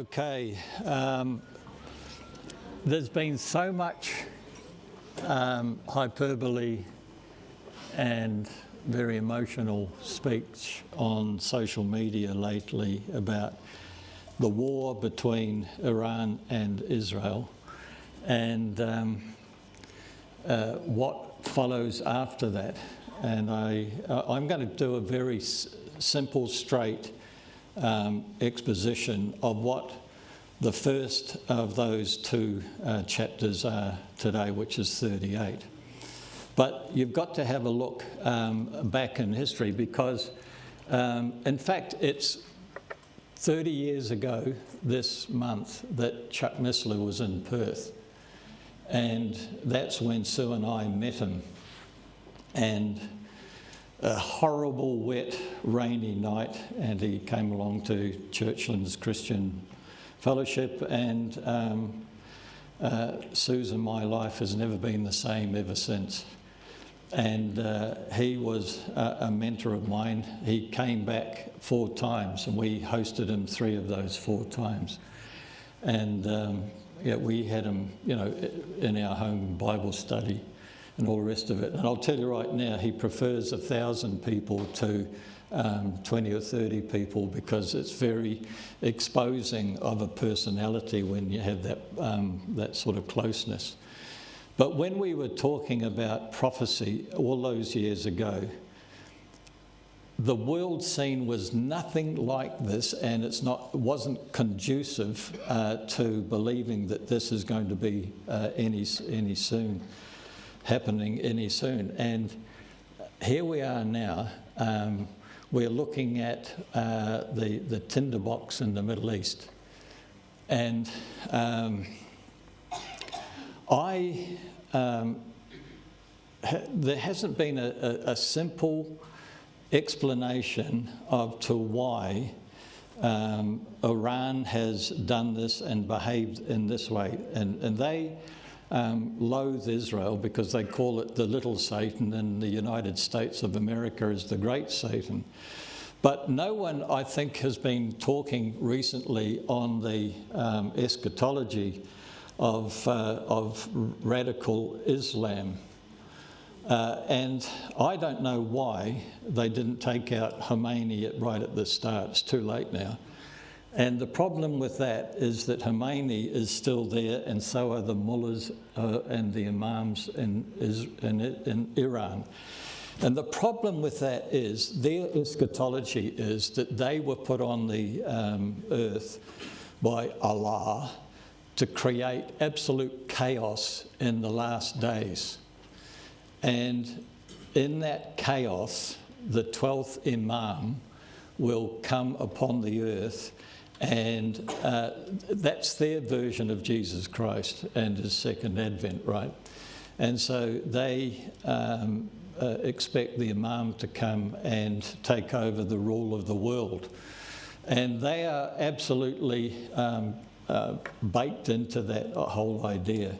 Okay, there's been so much hyperbole and very emotional speech on social media lately about the war between Iran and Israel and what follows after that. And I'm going to do a very simple, straight exposition of what the first of those two chapters are today, which is 38. But you've got to have a look back in history because, in fact, it's 30 years ago this month that Chuck Missler was in Perth. And that's when Sue and I met him. And a horrible, wet, rainy night, and he came along to Churchland's Christian Fellowship, and Sue's and my life has never been the same ever since. And he was a mentor of mine. He came back 4 times, and we hosted him 3 of those 4 times. And yeah, we had him, you know, in our home Bible study and all the rest of it. And I'll tell you right now, he prefers 1,000 people to 20 or 30 people because it's very exposing of a personality when you have that, that sort of closeness. But when we were talking about prophecy all those years ago, the world scene was nothing like this, and it wasn't conducive to believing that this is going to be happening any soon. And here we are now. We're looking at the tinderbox in the Middle East. And there hasn't been a simple explanation to why Iran has done this and behaved in this way. And they loathe Israel because they call it the little Satan, and the United States of America is the great Satan. But no one, I think, has been talking recently on the eschatology of radical Islam. And I don't know why they didn't take out Khomeini right at the start. It's too late now. And the problem with that is that Khomeini is still there, and so are the mullahs and the imams in Iran. And the problem with that is their eschatology is that they were put on the earth by Allah to create absolute chaos in the last days. And in that chaos, the 12th Imam will come upon the earth, and that's their version of Jesus Christ and his second advent, right? And so they expect the Imam to come and take over the rule of the world. And they are absolutely baked into that whole idea.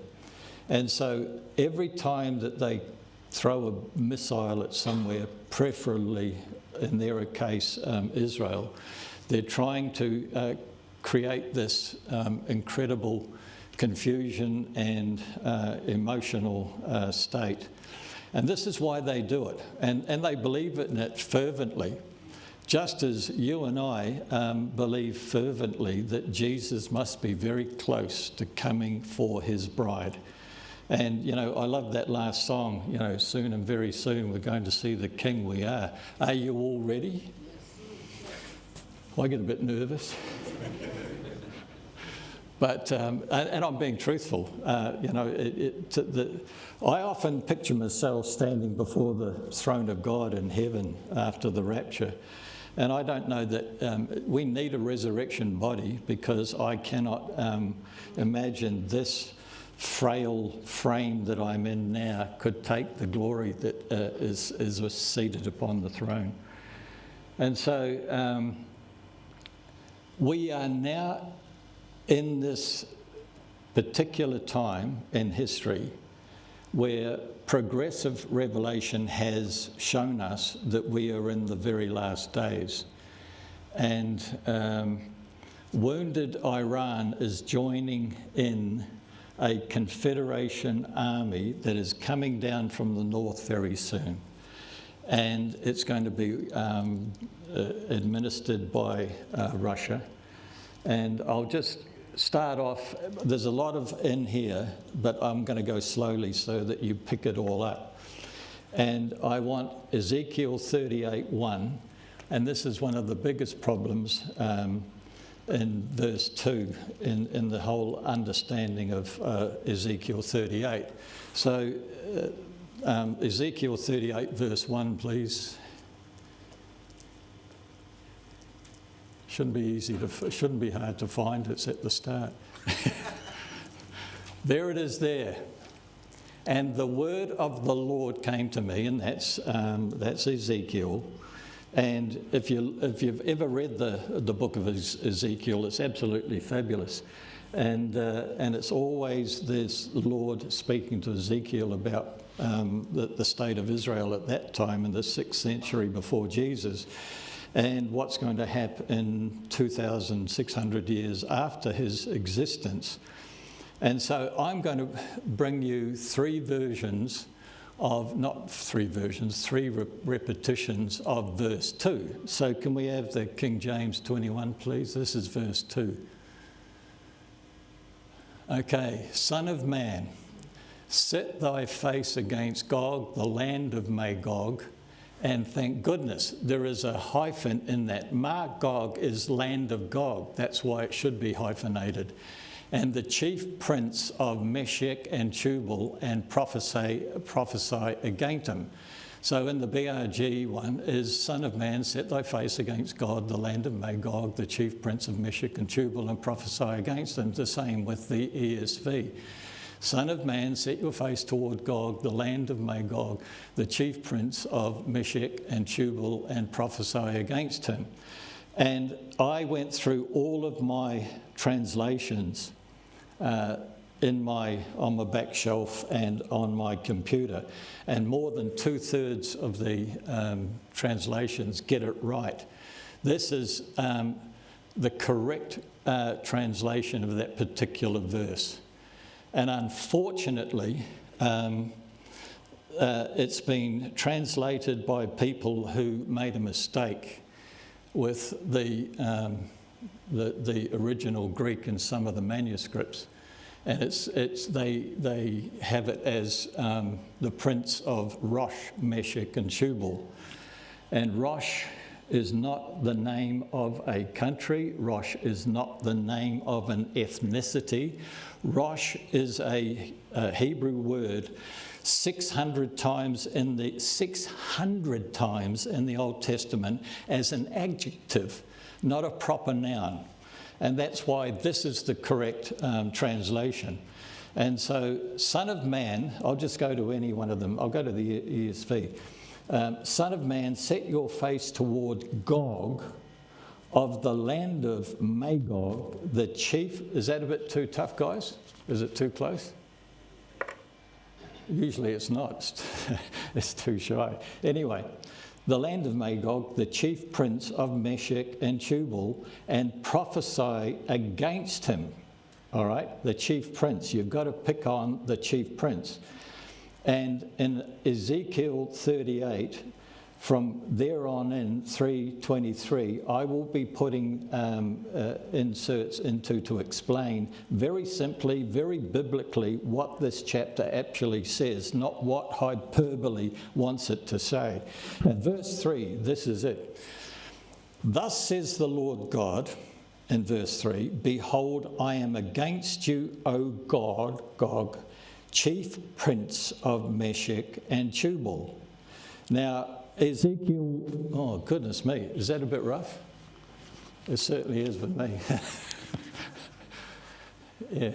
And so every time that they throw a missile at somewhere, preferably in their case Israel, they're trying to create this incredible confusion and emotional state. And this is why they do it. And they believe in it fervently, just as you and I believe fervently that Jesus must be very close to coming for his bride. And, you know, I love that last song, you know, soon and very soon we're going to see the King we are. Are you all ready? I get a bit nervous. But, and I'm being truthful, you know, I often picture myself standing before the throne of God in heaven after the rapture. And I don't know that we need a resurrection body, because I cannot imagine this frail frame that I'm in now could take the glory that is seated upon the throne. And so we are now in this particular time in history where progressive revelation has shown us that we are in the very last days. And wounded Iran is joining in a confederation army that is coming down from the north very soon. And it's going to be administered by Russia. And I'll just start off, there's a lot of in here, but I'm going to go slowly so that you pick it all up. And I want Ezekiel 38:1, and this is one of the biggest problems in verse 2 in the whole understanding of Ezekiel 38. So Ezekiel 38 verse 1, please. Shouldn't be hard to find. It's at the start. There it is there. And the word of the Lord came to me, and that's Ezekiel. And if you've ever read the book of Ezekiel, it's absolutely fabulous. And it's always this Lord speaking to Ezekiel about the state of Israel at that time in the 6th century before Jesus, and what's going to happen in 2,600 years after his existence. And so I'm going to bring you three repetitions of verse 2. So can we have the King James 21, please? This is verse 2. Okay, Son of man, set thy face against Gog, the land of Magog, and thank goodness there is a hyphen in that. Magog is land of Gog. That's why it should be hyphenated. And the chief prince of Meshech and Tubal, and prophesy against him. So in the BRG one is, Son of man, set thy face against God, the land of Magog, the chief prince of Meshech and Tubal, and prophesy against him. The same with the ESV. Son of man, set your face toward Gog, the land of Magog, the chief prince of Meshech and Tubal, and prophesy against him. And I went through all of my translations on my back shelf and on my computer, and more than 2/3 of the translations get it right. This is the correct translation of that particular verse. And unfortunately, it's been translated by people who made a mistake with the original Greek in some of the manuscripts, and they have it as the prince of Rosh, Meshech, and Tubal, and Rosh is not the name of a country. Rosh is not the name of an ethnicity. Rosh is a Hebrew word 600 times in the Old Testament as an adjective, not a proper noun. And that's why this is the correct translation. And so, Son of man, I'll just go to any one of them. I'll go to the ESV. Son of man, set your face toward Gog of the land of Magog, the chief. Is that a bit too tough, guys? Is it too close? Usually it's not. It's too shy. Anyway, the land of Magog, the chief prince of Meshech and Tubal, and prophesy against him. All right, the chief prince. You've got to pick on the chief prince. And in Ezekiel 38, from there on in 3:23, I will be putting inserts into to explain very simply, very biblically, what this chapter actually says, not what hyperbole wants it to say. And verse 3, this is it. Thus says the Lord God, in verse 3, behold, I am against you, O God, Gog, chief prince of Meshech and Tubal. Now, Ezekiel, oh goodness me, is that a bit rough? It certainly is with me. Yeah,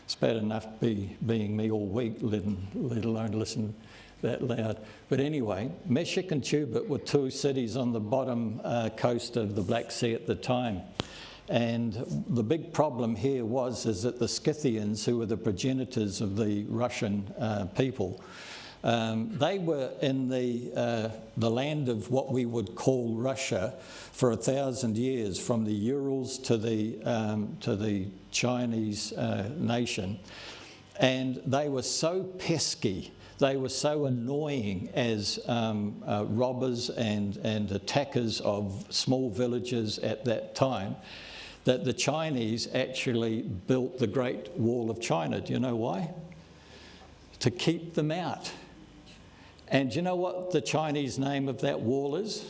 it's bad enough being me all week, let alone listen that loud. But anyway, Meshech and Tubal were two cities on the bottom coast of the Black Sea at the time. And the big problem here is that the Scythians, who were the progenitors of the Russian people, They were in the land of what we would call Russia for 1,000 years, from the Urals to the Chinese nation. And they were so pesky, they were so annoying as robbers and attackers of small villages at that time, that the Chinese actually built the Great Wall of China. Do you know why? To keep them out. And do you know what the Chinese name of that wall is?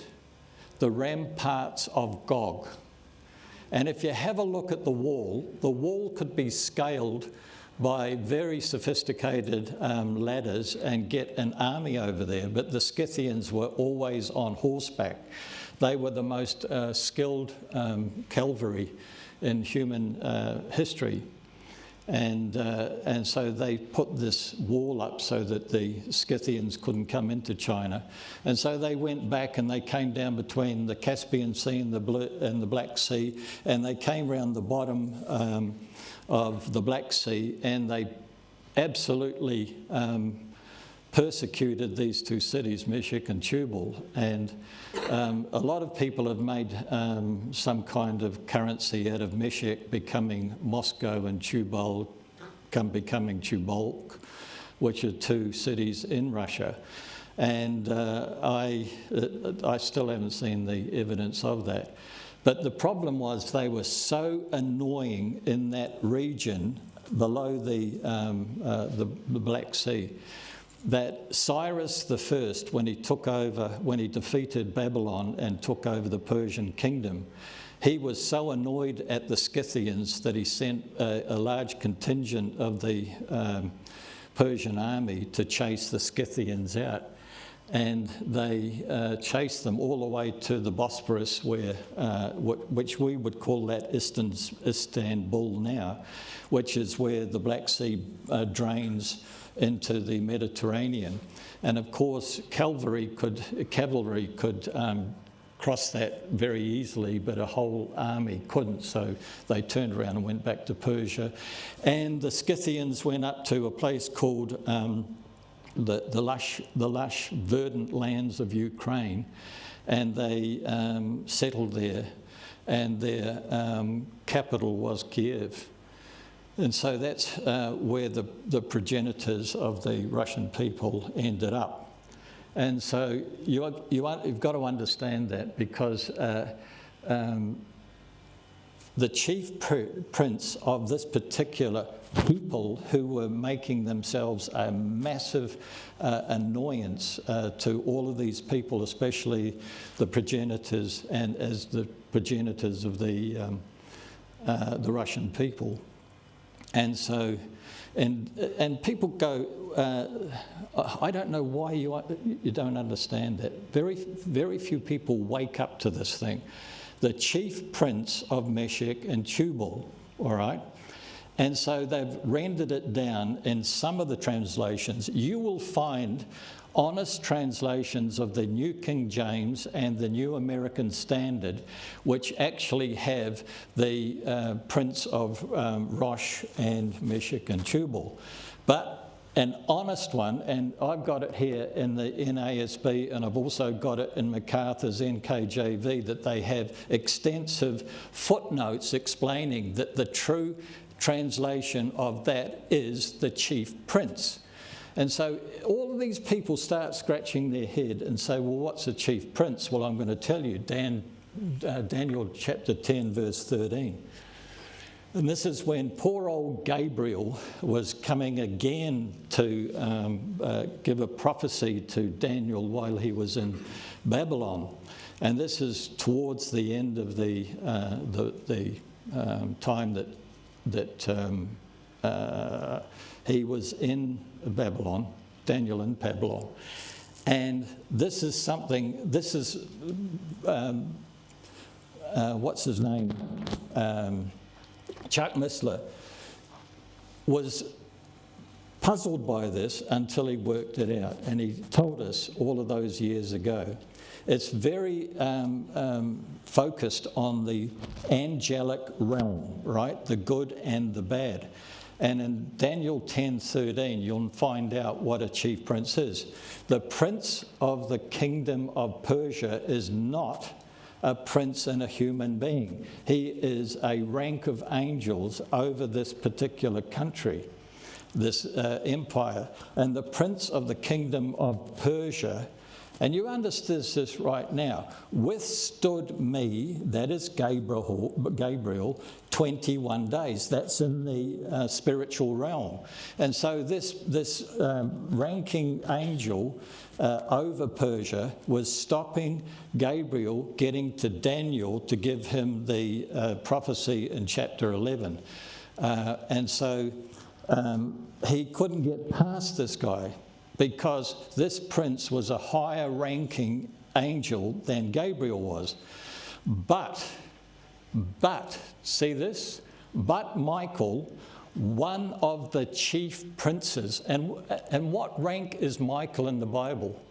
The Ramparts of Gog. And if you have a look at the wall could be scaled by very sophisticated ladders and get an army over there. But the Scythians were always on horseback. They were the most skilled cavalry in human history. And so they put this wall up so that the Scythians couldn't come into China. And so they went back and they came down between the Caspian Sea and the Black Sea, and they came round the bottom of the Black Sea, and they absolutely persecuted these two cities, Meshech and Tubal. And a lot of people have made some kind of currency out of Meshech becoming Moscow and Tubal becoming Tubalk, which are two cities in Russia. And I still haven't seen the evidence of that. But the problem was they were so annoying in that region below the Black Sea, that Cyrus I, when he defeated Babylon and took over the Persian kingdom, he was so annoyed at the Scythians that he sent a large contingent of the Persian army to chase the Scythians out. And they chased them all the way to the Bosporus, which we would call that Istanbul now, which is where the Black Sea drains into the Mediterranean. And of course, cavalry could cross that very easily, but a whole army couldn't. So they turned around and went back to Persia. And the Scythians went up to a place called the lush verdant lands of Ukraine, and they settled there, and their capital was Kiev. And so that's where the progenitors of the Russian people ended up. And so you've got to understand that, because the chief prince of this particular people, who were making themselves a massive annoyance to all of these people, especially the progenitors and as the progenitors of the Russian people. And so, and people go, I don't know why you don't understand that. Very few people wake up to this thing. The chief prince of Meshech and Tubal, all right? And so they've rendered it down in some of the translations. You will find honest translations of the New King James and the New American Standard, which actually have the prince of Rosh and Meshech and Tubal. But an honest one, and I've got it here in the NASB, and I've also got it in MacArthur's NKJV, that they have extensive footnotes explaining that the true translation of that is the chief prince. And so all of these people start scratching their head and say, well, what's a chief prince? Well, I'm going to tell you, Daniel chapter 10, verse 13. And this is when poor old Gabriel was coming again to give a prophecy to Daniel while he was in Babylon. And this is towards the end of the time that he was in Babylon, Daniel in Babylon. And this is something, what's his name? Chuck Missler was puzzled by this until he worked it out, and he told us all of those years ago. It's very focused on the angelic realm, right? The good and the bad. And in Daniel 10:13, you'll find out what a chief prince is. The prince of the kingdom of Persia is not a prince and a human being. He is a rank of angels over this particular country, this empire. And the prince of the kingdom of Persia, and you understand this right now, withstood me, that is Gabriel, 21 days. That's in the spiritual realm. And so this ranking angel over Persia was stopping Gabriel getting to Daniel to give him the prophecy in chapter 11. And so he couldn't get past this guy, because this prince was a higher ranking angel than Gabriel was. But, see this? But Michael, one of the chief princes, and what rank is Michael in the Bible?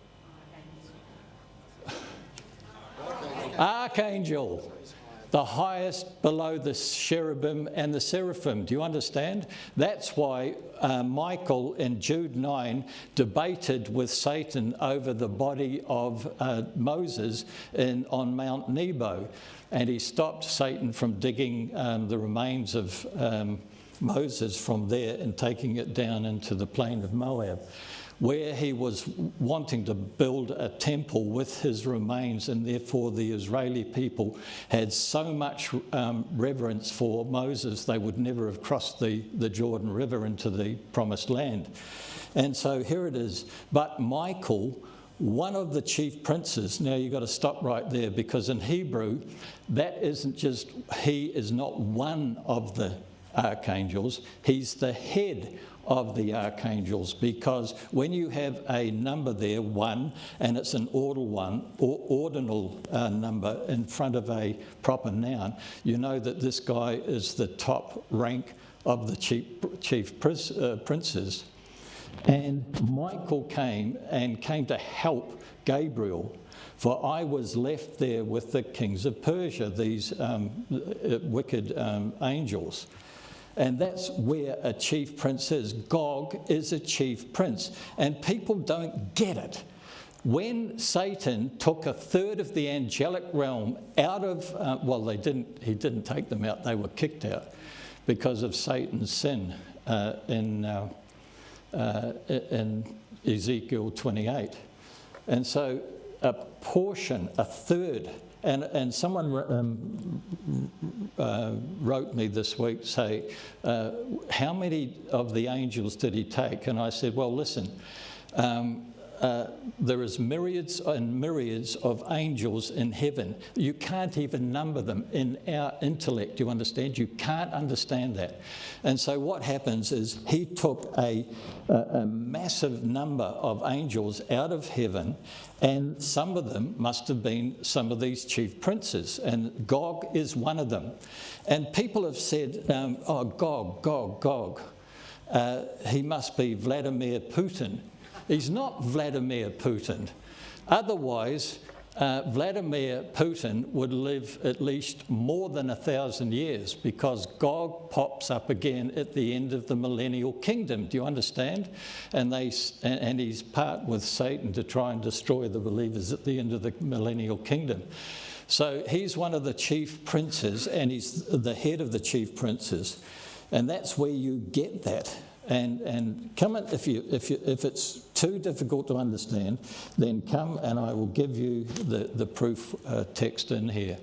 Archangel. The highest below the cherubim and the seraphim. Do you understand? That's why Michael in Jude 9 debated with Satan over the body of Moses on Mount Nebo. And he stopped Satan from digging the remains of Moses from there and taking it down into the plain of Moab, where he was wanting to build a temple with his remains, and therefore the Israeli people had so much reverence for Moses, they would never have crossed the Jordan River into the promised land. And so here it is. But Michael, one of the chief princes, now you've got to stop right there, because in Hebrew, that isn't just, he is not one of the archangels, he's the head of the archangels, because when you have a number there, 1, and it's an ordinal number in front of a proper noun, you know that this guy is the top rank of the chief princes. And Michael came to help Gabriel, for I was left there with the kings of Persia, these wicked angels. And that's where a chief prince is. Gog is a chief prince. And people don't get it. When Satan took a third of the angelic realm out of, he didn't take them out, they were kicked out because of Satan's sin in Ezekiel 28. And so a portion, a third, and someone wrote me this week, say, how many of the angels did he take? And I said, well, listen, there is myriads and myriads of angels in heaven. You can't even number them in our intellect, you understand? You can't understand that. And so what happens is he took a massive number of angels out of heaven, and some of them must have been some of these chief princes, and Gog is one of them. And people have said, Gog. He must be Vladimir Putin. He's not Vladimir Putin. Otherwise, Vladimir Putin would live at least more than 1,000 years, because Gog pops up again at the end of the millennial kingdom. Do you understand? And he's part with Satan to try and destroy the believers at the end of the millennial kingdom. So he's one of the chief princes, and he's the head of the chief princes. And that's where you get that. And come in, if it's too difficult to understand, then come and I will give you the proof text in here.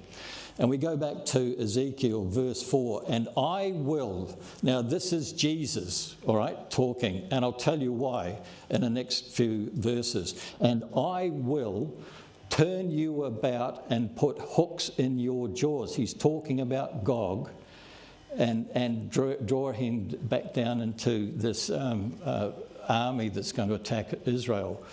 And we go back to Ezekiel verse 4, and I will, now this is Jesus, all right, talking, and I'll tell you why in the next few verses. And I will turn you about and put hooks in your jaws. He's talking about Gog. And draw him back down into this army that's going to attack Israel.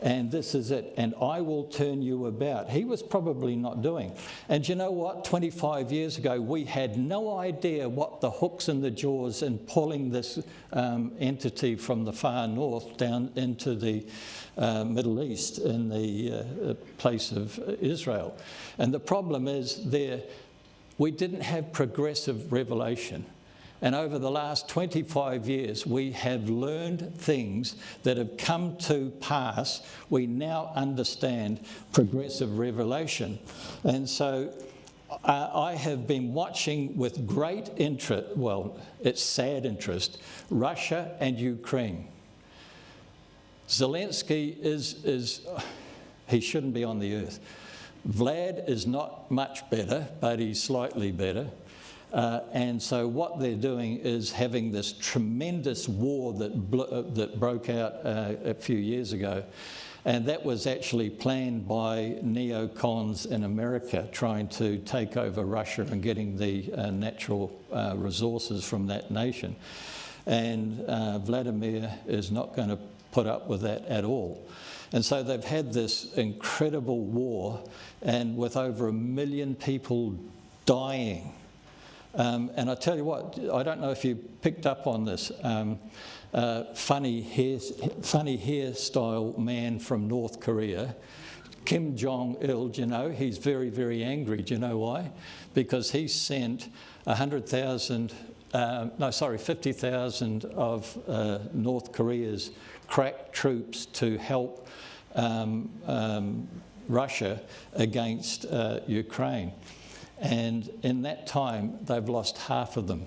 And this is it. And I will turn you about. He was probably not doing. And you know what? 25 years ago, we had no idea what the hooks in the jaws and pulling this entity from the far north down into the Middle East in the place of Israel. And the problem is we didn't have progressive revelation. And over the last 25 years, we have learned things that have come to pass. We now understand progressive revelation. And so I have been watching with great interest, well, it's sad interest, Russia and Ukraine. Zelensky he shouldn't be on the earth. Vlad is not much better, but he's slightly better. And so what they're doing is having this tremendous war that broke out a few years ago. And that was actually planned by neocons in America trying to take over Russia and getting the natural resources from that nation. And Vladimir is not going to put up with that at all. And so they've had this incredible war, and with over 1 million people dying. And I tell you what, I don't know if you picked up on this. Funny hairstyle man from North Korea, Kim Jong-il, do you know, he's very, very angry. Do you know why? Because he sent 50,000 of North Korea's crack troops to help Russia against Ukraine. And in that time, they've lost half of them.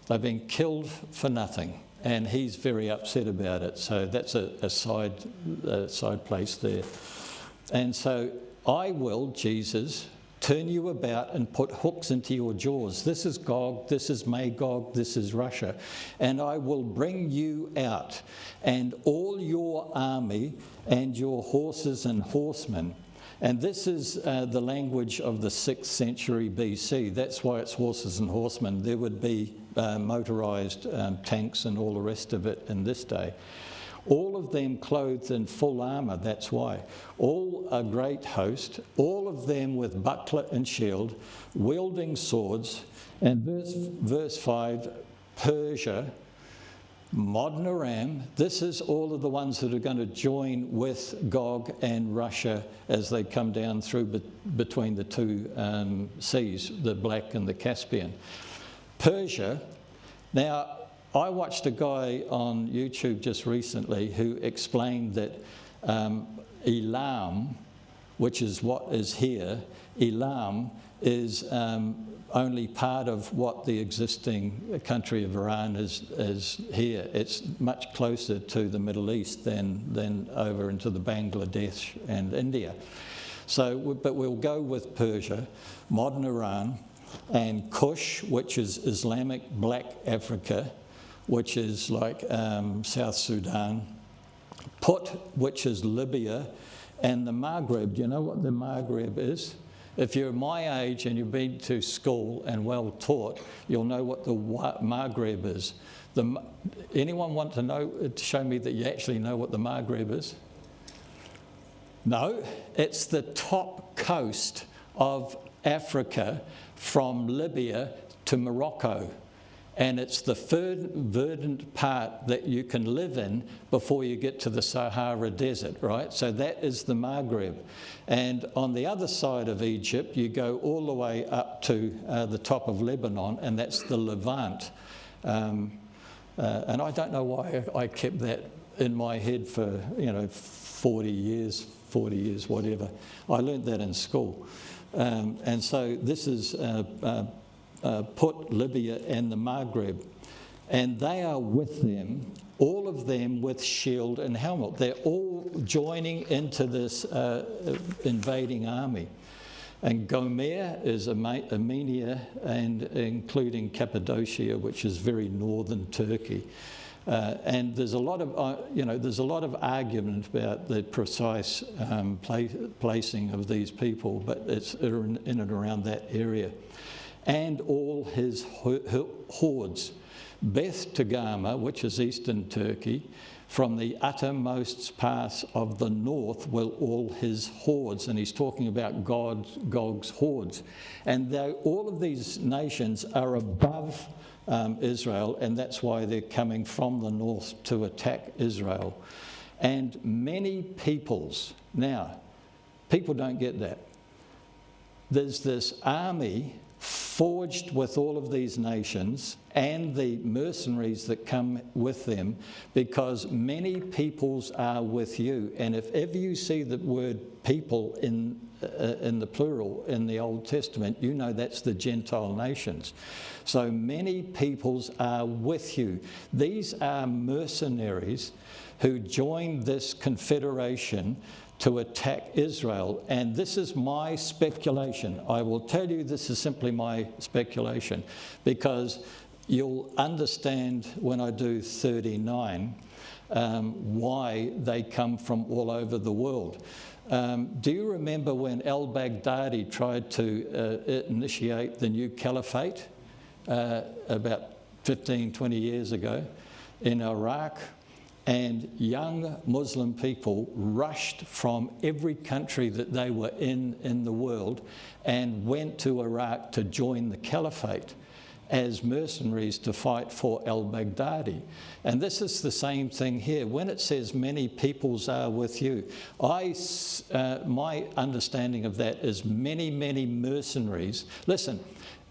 They've been killed for nothing. And he's very upset about it. So that's a side place there. And so I will, Jesus, turn you about and put hooks into your jaws. This is Gog, this is Magog, this is Russia. And I will bring you out, and all your army and your horses and horsemen. And this is the language of the 6th century BC. That's why it's horses and horsemen. There would be motorised tanks and all the rest of it in this day. All of them clothed in full armour, that's why. All a great host, all of them with buckler and shield, wielding swords. And verse 5, Persia, modern Aram, this is all of the ones that are going to join with Gog and Russia as they come down through between the two seas, the Black and the Caspian. Persia, now I watched a guy on YouTube just recently who explained that Elam, which is what is here, Elam is only part of what the existing country of Iran is here. It's much closer to the Middle East than over into the Bangladesh and India. So, but we'll go with Persia, modern Iran, and Kush, which is Islamic Black Africa, which is like South Sudan, Put, which is Libya, and the Maghreb. Do you know what the Maghreb is? If you're my age and you've been to school and well taught, you'll know what the Maghreb is. Anyone want to know, to show me that you actually know what the Maghreb is? No, it's the top coast of Africa from Libya to Morocco. And it's the verdant part that you can live in before you get to the Sahara Desert, right? So that is the Maghreb. And on the other side of Egypt, you go all the way up to the top of Lebanon, and that's the Levant. And I don't know why I kept that in my head for, 40 years, whatever. I learned that in school. And so this is Put, Libya, and the Maghreb. And they are with them, all of them with shield and helmet. They're all joining into this invading army. And Gomer is Armenia, and including Cappadocia, which is very northern Turkey. And there's a lot of argument about the precise placing of these people, but it's in and around that area. And all his hordes. Beth Togarmah, which is eastern Turkey, from the uttermost parts of the north will all his hordes. And he's talking about Gog's hordes. And all of these nations are above Israel, and that's why they're coming from the north to attack Israel. And many peoples. Now, people don't get that. There's this army forged with all of these nations and the mercenaries that come with them, because many peoples are with you. And if ever you see the word people in the plural in the Old Testament, you know that's the Gentile nations. So many peoples are with you. These are mercenaries who joined this confederation to attack Israel. And this is my speculation. I will tell you this is simply my speculation, because you'll understand when I do 39 why they come from all over the world. Do you remember when al-Baghdadi tried to initiate the new caliphate about 15, 20 years ago in Iraq? And young Muslim people rushed from every country that they were in the world and went to Iraq to join the caliphate as mercenaries to fight for al-Baghdadi. And this is the same thing here. When it says many peoples are with you, my understanding of that is many, many mercenaries. Listen,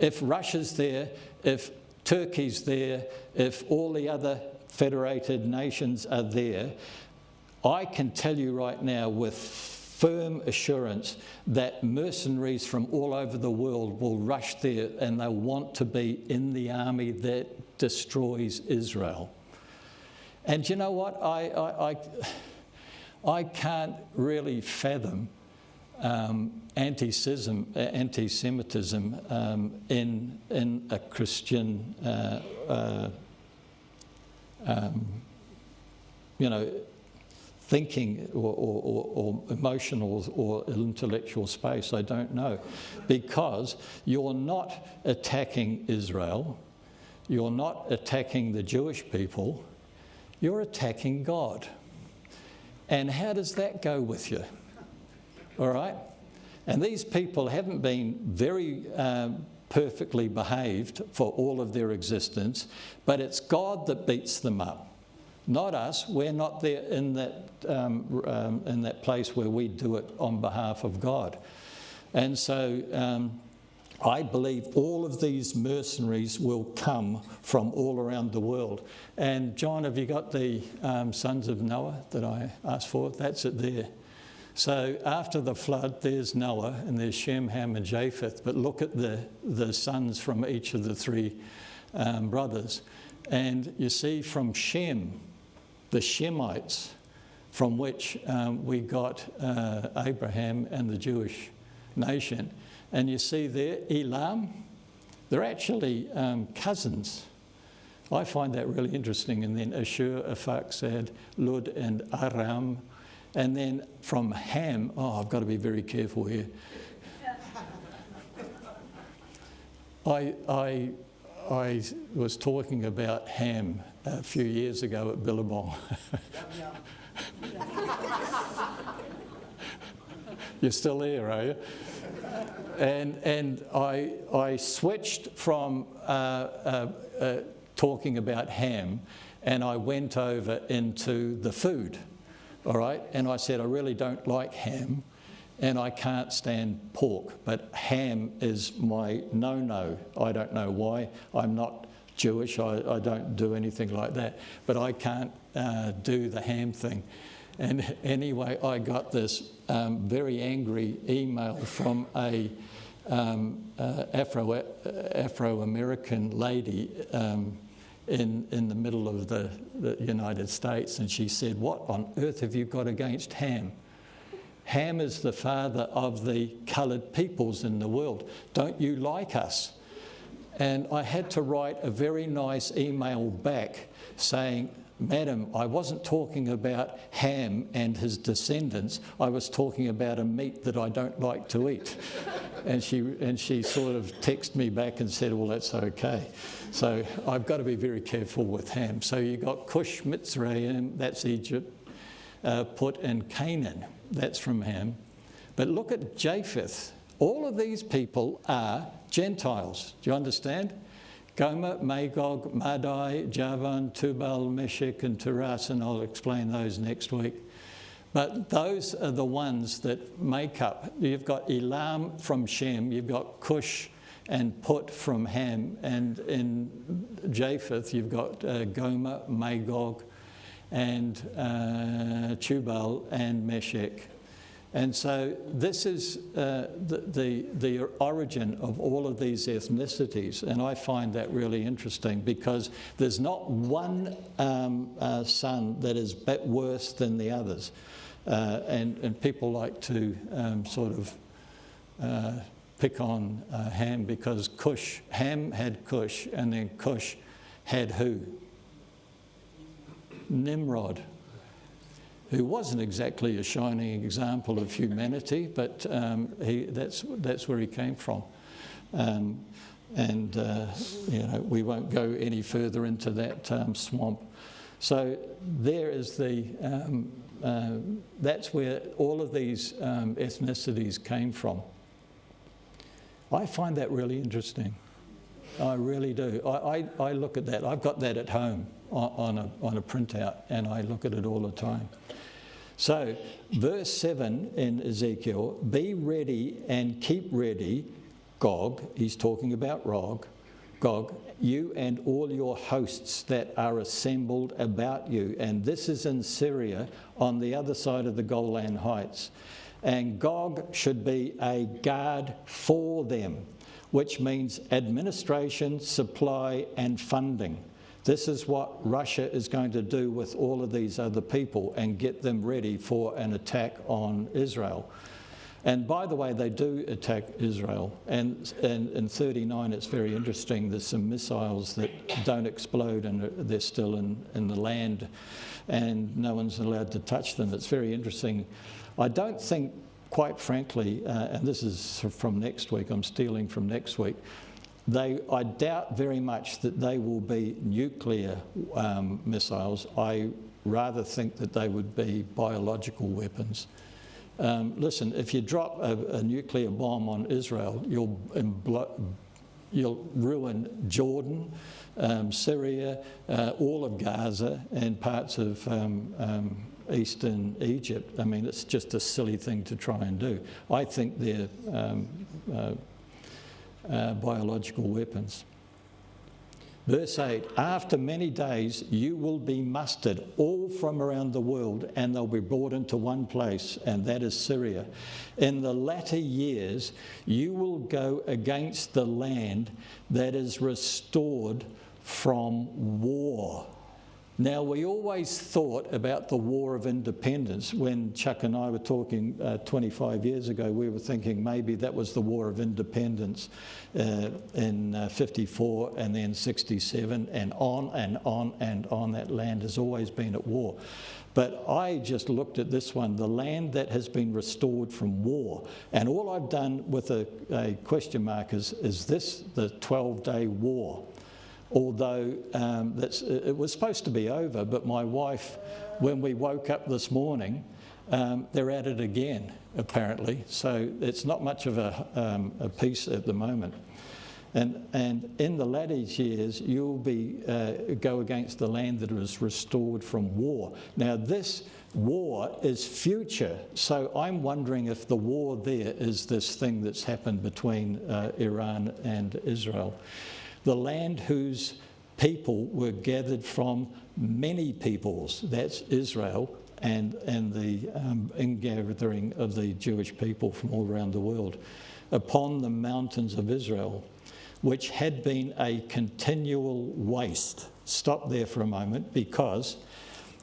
if Russia's there, if Turkey's there, if all the other federated nations are there, I can tell you right now with firm assurance that mercenaries from all over the world will rush there, and they want to be in the army that destroys Israel. And you know what? I can't really fathom anti-Semitism in a Christian thinking or emotional or intellectual space. I don't know. Because you're not attacking Israel, you're not attacking the Jewish people, you're attacking God. And how does that go with you? All right? And these people haven't been very perfectly behaved for all of their existence, but it's God that beats them up, not us. We're not there in that place where we do it on behalf of God. And so I believe all of these mercenaries will come from all around the world. And John, have you got the sons of Noah that I asked for? That's it there. So after the flood, there's Noah, and there's Shem, Ham, and Japheth. But look at the sons from each of the three brothers. And you see from Shem, the Shemites, from which we got Abraham and the Jewish nation. And you see there, Elam, they're actually cousins. I find that really interesting. And then Ashur, Arphaxad, Lud, and Aram. And then from Ham, I've got to be very careful here. I was talking about Ham a few years ago at Billabong. You're still there, are you? And I switched from talking about Ham, and I went over into the food. All right, and I said, I really don't like ham, and I can't stand pork, but ham is my no-no. I don't know why. I'm not Jewish. I don't do anything like that, but I can't do the ham thing. And anyway, I got this very angry email from a Afro-American lady in the middle of the United States, and she said, what on earth have you got against Ham? Ham is the father of the coloured peoples in the world. Don't you like us? And I had to write a very nice email back saying, Madam, I wasn't talking about Ham and his descendants. I was talking about a meat that I don't like to eat. And she sort of texted me back and said, well, that's okay. So I've got to be very careful with Ham. So you've got Cush, Mitzrayim, that's Egypt, Put, and Canaan, that's from Ham. But look at Japheth. All of these people are Gentiles. Do you understand? Gomer, Magog, Madai, Javan, Tubal, Meshech, and Tiras, and I'll explain those next week. But those are the ones that make up. You've got Elam from Shem, you've got Cush and Put from Ham. And in Japheth, you've got Gomer, Magog, and Tubal and Meshech. And so this is the origin of all of these ethnicities, and I find that really interesting because there's not one son that is worse than the others, and people like to sort of pick on Ham because Ham had Cush, and then Cush had who? Nimrod, who wasn't exactly a shining example of humanity, but that's where he came from. We won't go any further into that swamp. So there is that's where all of these ethnicities came from. I find that really interesting. I really do. I look at that. I've got that at home on a printout, and I look at it all the time. So, verse 7 in Ezekiel, be ready and keep ready, Gog, he's talking about Gog, you and all your hosts that are assembled about you. And this is in Syria on the other side of the Golan Heights. And Gog should be a guard for them, which means administration, supply, and funding. This is what Russia is going to do with all of these other people and get them ready for an attack on Israel. And by the way, they do attack Israel. And in 39, it's very interesting. There's some missiles that don't explode and they're still in the land and no one's allowed to touch them. It's very interesting. I don't think, quite frankly, and this is from next week, I'm stealing from next week, I doubt very much that they will be nuclear missiles. I rather think that they would be biological weapons. Listen, if you drop a nuclear bomb on Israel, you'll ruin Jordan, Syria, all of Gaza, and parts of eastern Egypt. I mean, it's just a silly thing to try and do. I think they're biological weapons. Verse 8, after many days you will be mustered all from around the world, and they'll be brought into one place, and that is Syria. In the latter years you will go against the land that is restored from war. Now, we always thought about the War of Independence. When Chuck and I were talking 25 years ago, we were thinking maybe that was the War of Independence in 54 and then 67 and on and on and on. That land has always been at war. But I just looked at this one, the land that has been restored from war. And all I've done with a question mark is this the 12-day war? Although it was supposed to be over, but my wife, when we woke up this morning, they're at it again, apparently. So it's not much of a peace at the moment. And in the latter years, you'll go against the land that was restored from war. Now, this war is future, so I'm wondering if the war there is this thing that's happened between Iran and Israel. The land whose people were gathered from many peoples, that's Israel, and the ingathering of the Jewish people from all around the world, upon the mountains of Israel, which had been a continual waste. Stop there for a moment, because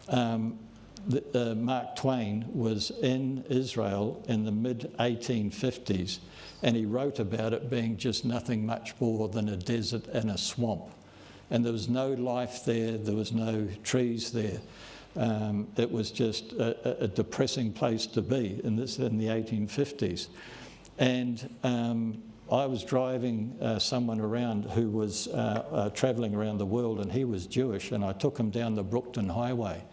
Mark Twain was in Israel in the mid-1850s, and he wrote about it being just nothing much more than a desert and a swamp. And there was no life there, there was no trees there. It was just a depressing place to be, and this in the 1850s. And I was driving someone around who was travelling around the world, and he was Jewish, and I took him down the Brookton Highway.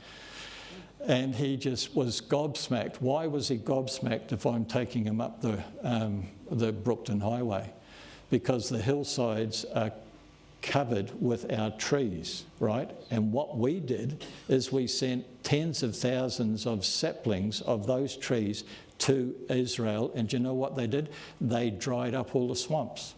And he just was gobsmacked. Why was he gobsmacked if I'm taking him up the Brookton Highway? Because the hillsides are covered with our trees, right? And what we did is we sent tens of thousands of saplings of those trees to Israel. And do you know what they did? They dried up all the swamps.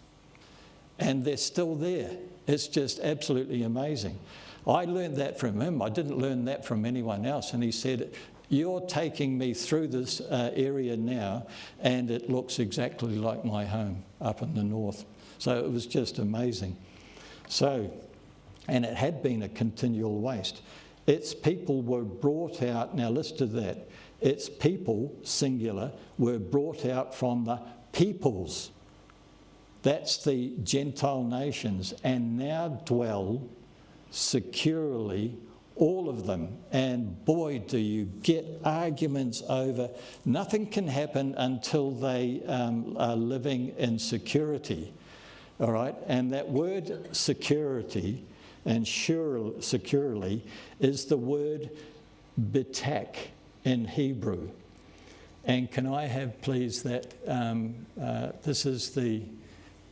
and they're still there. It's just absolutely amazing. I learned that from him. I didn't learn that from anyone else. And he said, you're taking me through this area now, and it looks exactly like my home up in the north. So it was just amazing. So, and it had been a continual waste. Its people were brought out, now listen to that, its people, singular, were brought out from the peoples. That's the Gentile nations, and now dwell securely, all of them. And boy, do you get arguments over. Nothing can happen until they are living in security. All right? And that word security and securely is the word bitak in Hebrew. And can I have, please, that this is the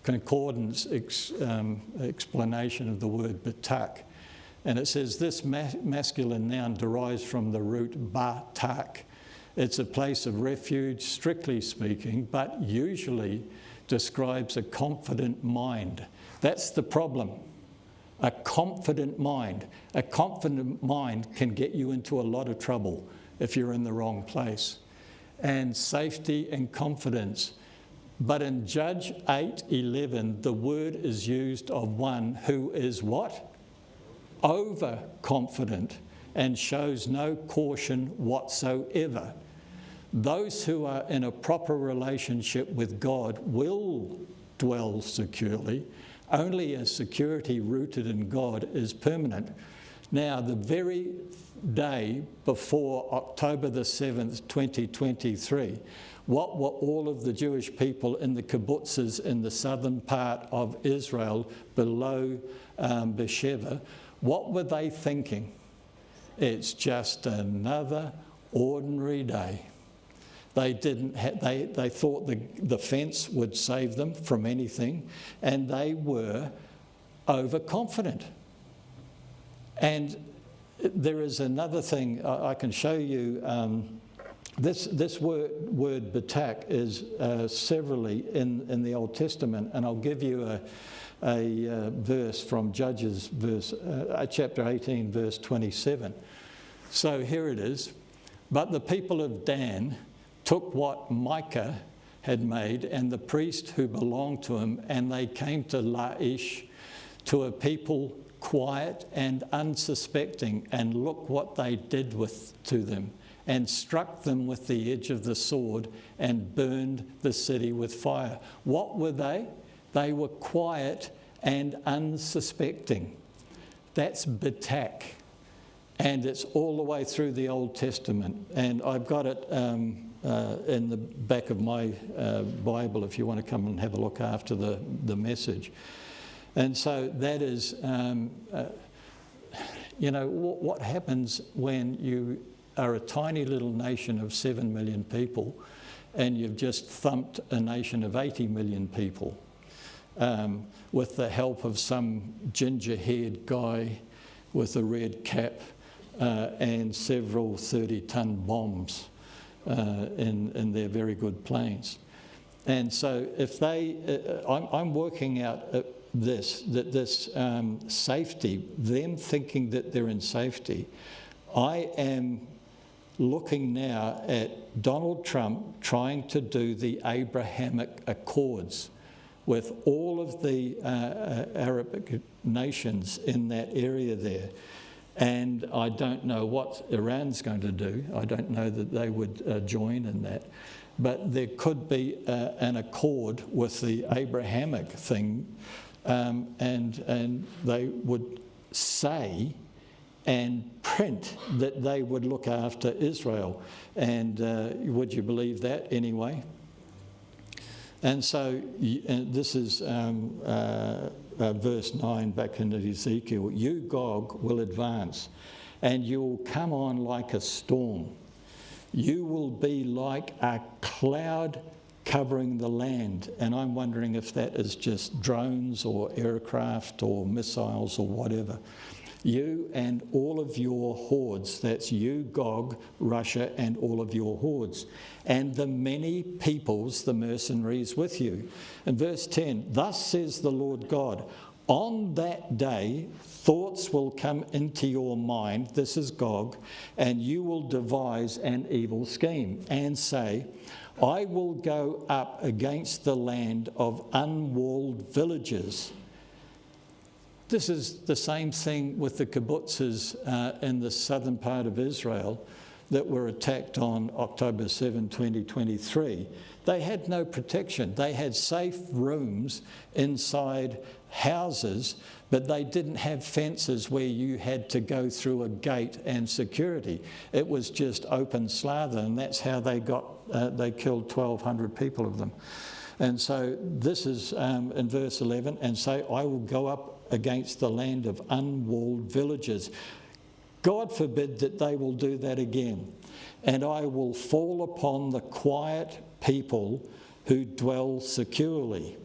concordance explanation of the word bitak. And it says this masculine noun derives from the root batak. It's a place of refuge, strictly speaking, but usually describes a confident mind. That's the problem. A confident mind. A confident mind can get you into a lot of trouble if you're in the wrong place. And safety and confidence. But in Judge 8:11, the word is used of one who is what? Overconfident and shows no caution whatsoever. Those who are in a proper relationship with God will dwell securely. Only a security rooted in God is permanent. Now, the very day before October the 7th, 2023, what were all of the Jewish people in the kibbutzes in the southern part of Israel below Beersheba, what were they thinking? It's just another ordinary day. They they thought the fence would save them from anything, and they were overconfident. And there is another thing I can show you. This word batak is severally in the Old Testament, and I'll give you a verse from Judges, chapter 18, verse 27. So here it is. But the people of Dan took what Micah had made and the priest who belonged to him, and they came to Laish, to a people quiet and unsuspecting, and look what they did to them, and struck them with the edge of the sword and burned the city with fire. What were they? They were quiet and unsuspecting. That's batak. And it's all the way through the Old Testament. And I've got it in the back of my Bible if you want to come and have a look after the message. And so that is, what happens when you are a tiny little nation of 7 million people and you've just thumped a nation of 80 million people with the help of some ginger-haired guy with a red cap and several 30-ton bombs in their very good planes. And so if I'm working out this safety, them thinking that they're in safety. I am looking now at Donald Trump trying to do the Abrahamic Accords with all of the Arabic nations in that area there. And I don't know what Iran's going to do. I don't know that they would join in that. But there could be an accord with the Abrahamic thing, and they would say and print that they would look after Israel. And would you believe that anyway? And so this is verse 9 back in Ezekiel. You, Gog, will advance, and you will come on like a storm. You will be like a cloud covering the land. And I'm wondering if that is just drones or aircraft or missiles or whatever. you and all of your hordes. That's you, Gog, Russia, and all of your hordes. And the many peoples, the mercenaries with you. And verse 10, thus says the Lord God, on that day, thoughts will come into your mind, this is Gog, and you will devise an evil scheme and say, I will go up against the land of unwalled villages. This is the same thing with the kibbutzes in the southern part of Israel that were attacked on October 7, 2023. They had no protection. They had safe rooms inside houses, but they didn't have fences where you had to go through a gate and security. It was just open slather, and that's how they killed 1,200 people of them. And so this is in verse 11, and say, I will go up against the land of unwalled villages. God forbid that they will do that again. And I will fall upon the quiet people who dwell securely.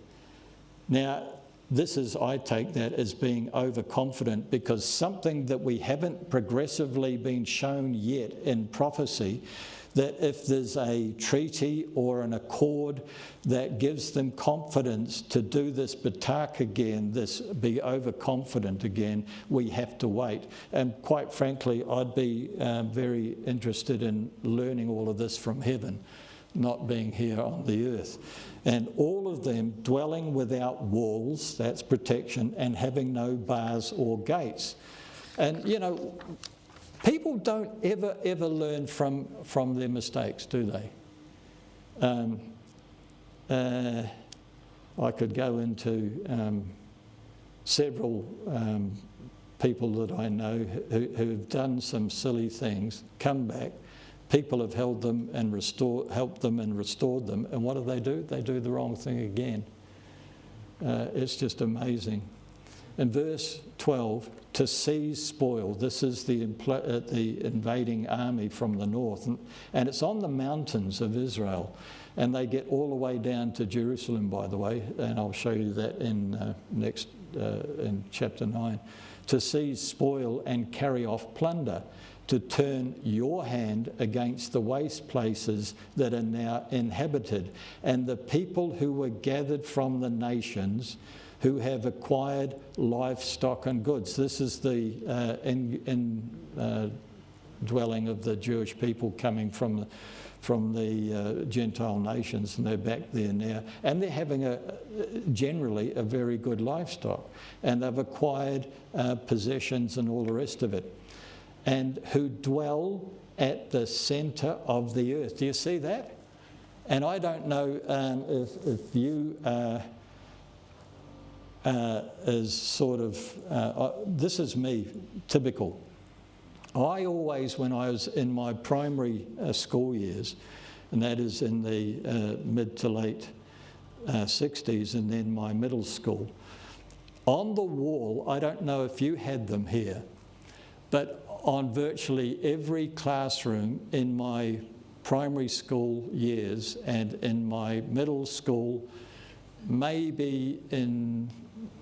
Now, this is, I take that as being overconfident, because something that we haven't progressively been shown yet in prophecy, that if there's a treaty or an accord that gives them confidence to do this batak again, this be overconfident again, we have to wait. And quite frankly, I'd be very interested in learning all of this from heaven, not being here on the earth. And all of them dwelling without walls, that's protection, and having no bars or gates. And, you know, people don't ever learn from their mistakes, do they? I could go into several people that I know who've done some silly things, come back. People have helped them and restored them, and what do? They do the wrong thing again. It's just amazing. In verse 12, to seize spoil. This is the invading army from the north, and it's on the mountains of Israel, and they get all the way down to Jerusalem, by the way, and I'll show you that in in chapter 9. To seize spoil and carry off plunder, to turn your hand against the waste places that are now inhabited, and the people who were gathered from the nations, who have acquired livestock and goods. This is the dwelling of the Jewish people coming from the Gentile nations, and they're back there now. And they're having generally a very good livestock. And they've acquired possessions and all the rest of it. And who dwell at the centre of the earth. Do you see that? And I don't know if you is sort of, this is me, typical. I always, when I was in my primary school years, and that is in the mid to late 60s, and then my middle school, on the wall, I don't know if you had them here, but on virtually every classroom in my primary school years and in my middle school, maybe in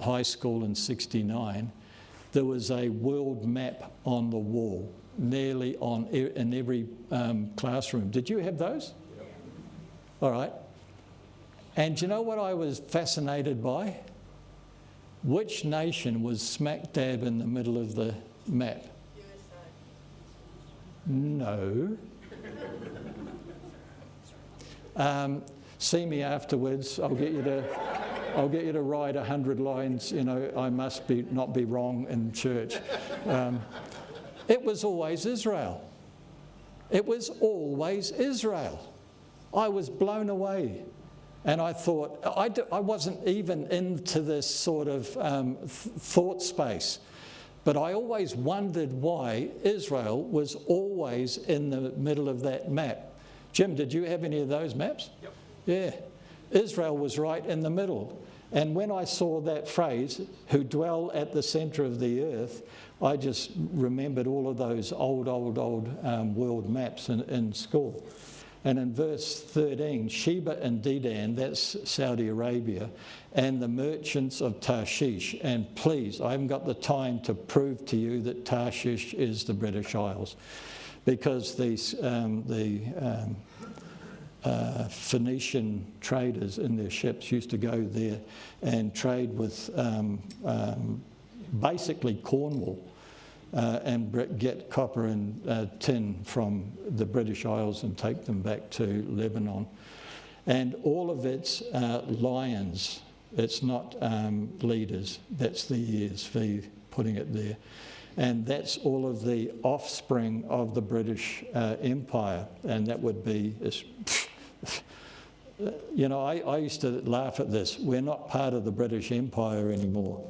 high school in 69, there was a world map on the wall, nearly in every classroom. Did you have those? Yep. All right. And do you know what I was fascinated by? Which nation was smack dab in the middle of the map? USA. No. See me afterwards. I'll get you to write 100 lines. You know, I must not be wrong in church. It was always Israel. It was always Israel. I was blown away. And I thought, I wasn't even into this sort of thought space. But I always wondered why Israel was always in the middle of that map. Jim, did you have any of those maps? Yep. Yeah. Israel was right in the middle. And when I saw that phrase, who dwell at the centre of the earth, I just remembered all of those old world maps in school. And in verse 13, Sheba and Dedan, that's Saudi Arabia, and the merchants of Tarshish. And please, I haven't got the time to prove to you that Tarshish is the British Isles, because the Phoenician traders in their ships used to go there and trade with basically Cornwall. And get copper and tin from the British Isles and take them back to Lebanon. And all of its lions, it's not leaders, that's the ESV putting it there. And that's all of the offspring of the British Empire. And that would be, you know, I used to laugh at this. We're not part of the British Empire anymore,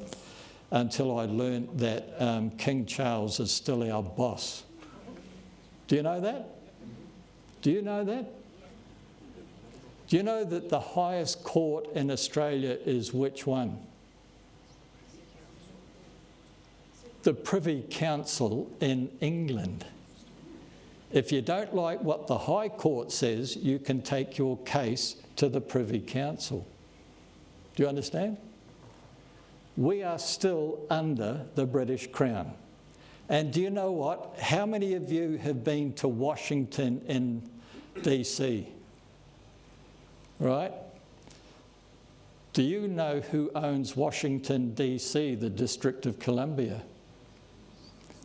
until I learned that King Charles is still our boss. Do you know that? Do you know that? Do you know that the highest court in Australia is which one? The Privy Council in England. If you don't like what the High Court says, you can take your case to the Privy Council. Do you understand? We are still under the British Crown. And do you know what? How many of you have been to Washington in DC? Right? Do you know who owns Washington DC, the District of Columbia?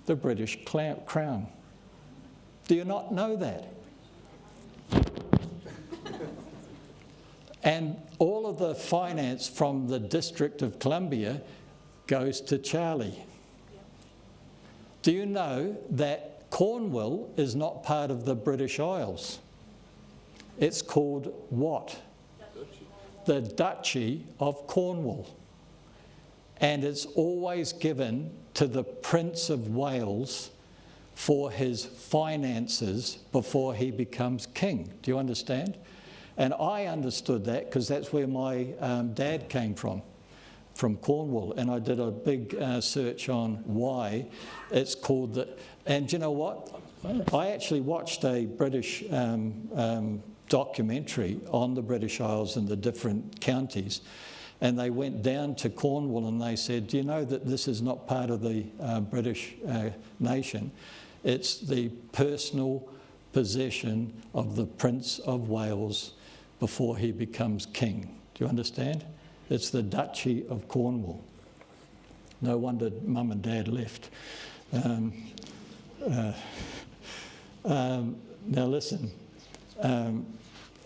The British Crown. Do you not know that? And all of the finance from the District of Columbia goes to Charlie. Do you know that Cornwall is not part of the British Isles? It's called what? The Duchy of Cornwall. And it's always given to the Prince of Wales for his finances before he becomes king. Do you understand? And I understood that because that's where my dad came from Cornwall. And I did a big search on why it's called that. And you know what? I actually watched a British documentary on the British Isles and the different counties. And they went down to Cornwall and they said, do you know that this is not part of the British nation? It's the personal possession of the Prince of Wales before he becomes king. Do you understand? It's the Duchy of Cornwall. No wonder Mum and Dad left. Now listen.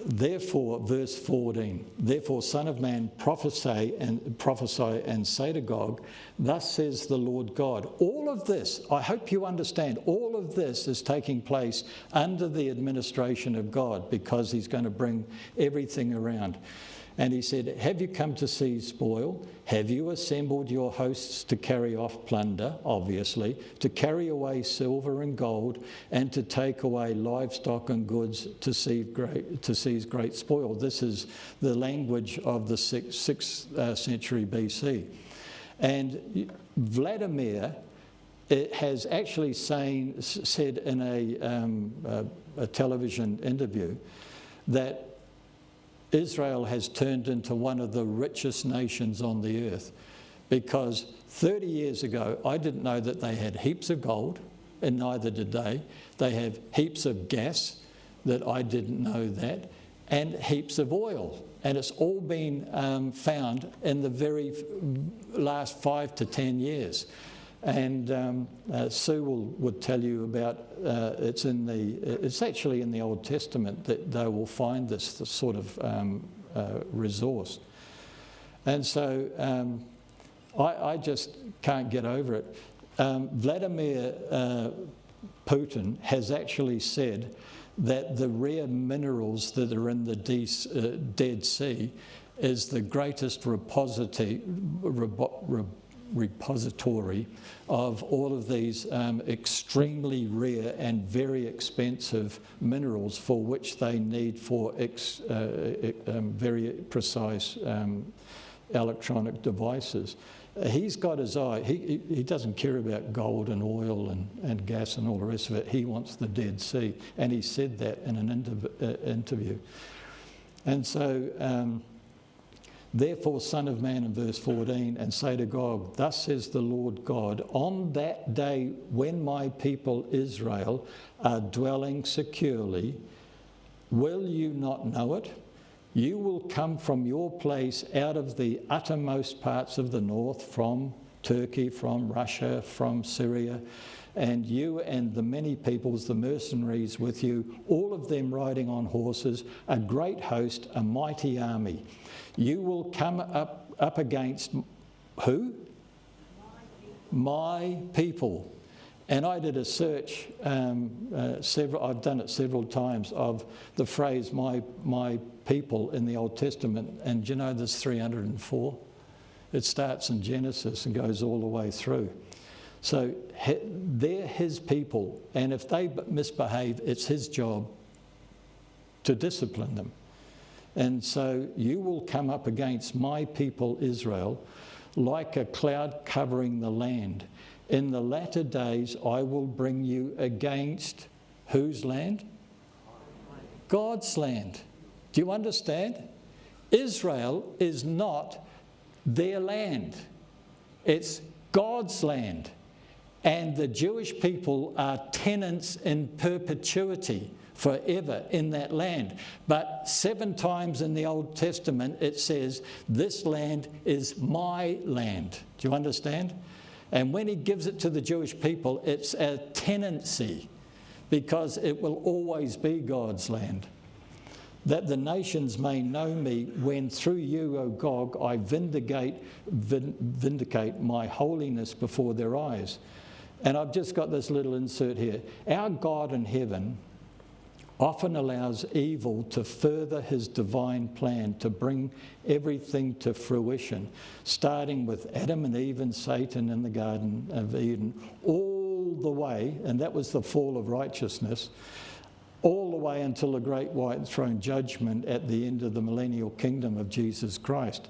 Therefore, verse 14, therefore, Son of Man, prophesy and say to Gog, thus says the Lord God. All of this, I hope you understand, all of this is taking place under the administration of God because he's going to bring everything around. And he said, have you come to seize spoil? Have you assembled your hosts to carry off plunder, obviously, to carry away silver and gold, and to take away livestock and goods to seize great spoil? This is the language of the 6th century BC. And Vladimir has actually said in a television interview that Israel has turned into one of the richest nations on the earth because 30 years ago, I didn't know that they had heaps of gold, and neither did they. They have heaps of gas, that I didn't know that, and heaps of oil. And it's all been found in the very last 5 to 10 years. And Sue would tell you about it's actually in the Old Testament that they will find this sort of resource. And so I just can't get over it. Vladimir Putin has actually said that the rare minerals that are in the Dead Sea is the greatest repository of all of these extremely rare and very expensive minerals for which they need for very precise electronic devices. He's got his eye. He doesn't care about gold and oil and gas and all the rest of it. He wants the Dead Sea. And he said that in an interview. And so, therefore, Son of Man, in verse 14, and say to Gog, thus says the Lord God, on that day when my people Israel are dwelling securely, will you not know it? You will come from your place out of the uttermost parts of the north, from Turkey, from Russia, from Syria, and you and the many peoples, the mercenaries with you, all of them riding on horses, a great host, a mighty army. You will come up against who? My people. And I did a search, I've done it several times, of the phrase my people in the Old Testament. And you know there's 304? It starts in Genesis and goes all the way through. So they're his people. And if they misbehave, it's his job to discipline them. And so you will come up against my people Israel like a cloud covering the land. In the latter days, I will bring you against whose land? God's land. Do you understand? Israel is not their land. It's God's land. And the Jewish people are tenants in perpetuity forever in that land. But 7 times in the Old Testament it says, this land is my land. Do you understand? And when he gives it to the Jewish people, it's a tenancy, because it will always be God's land. That the nations may know me when through you, O Gog, I vindicate my holiness before their eyes. And I've just got this little insert here. Our God in heaven often allows evil to further his divine plan to bring everything to fruition, starting with Adam and Eve and Satan in the Garden of Eden, all the way, and that was the fall of righteousness, all the way until the great white throne judgment at the end of the millennial kingdom of Jesus Christ.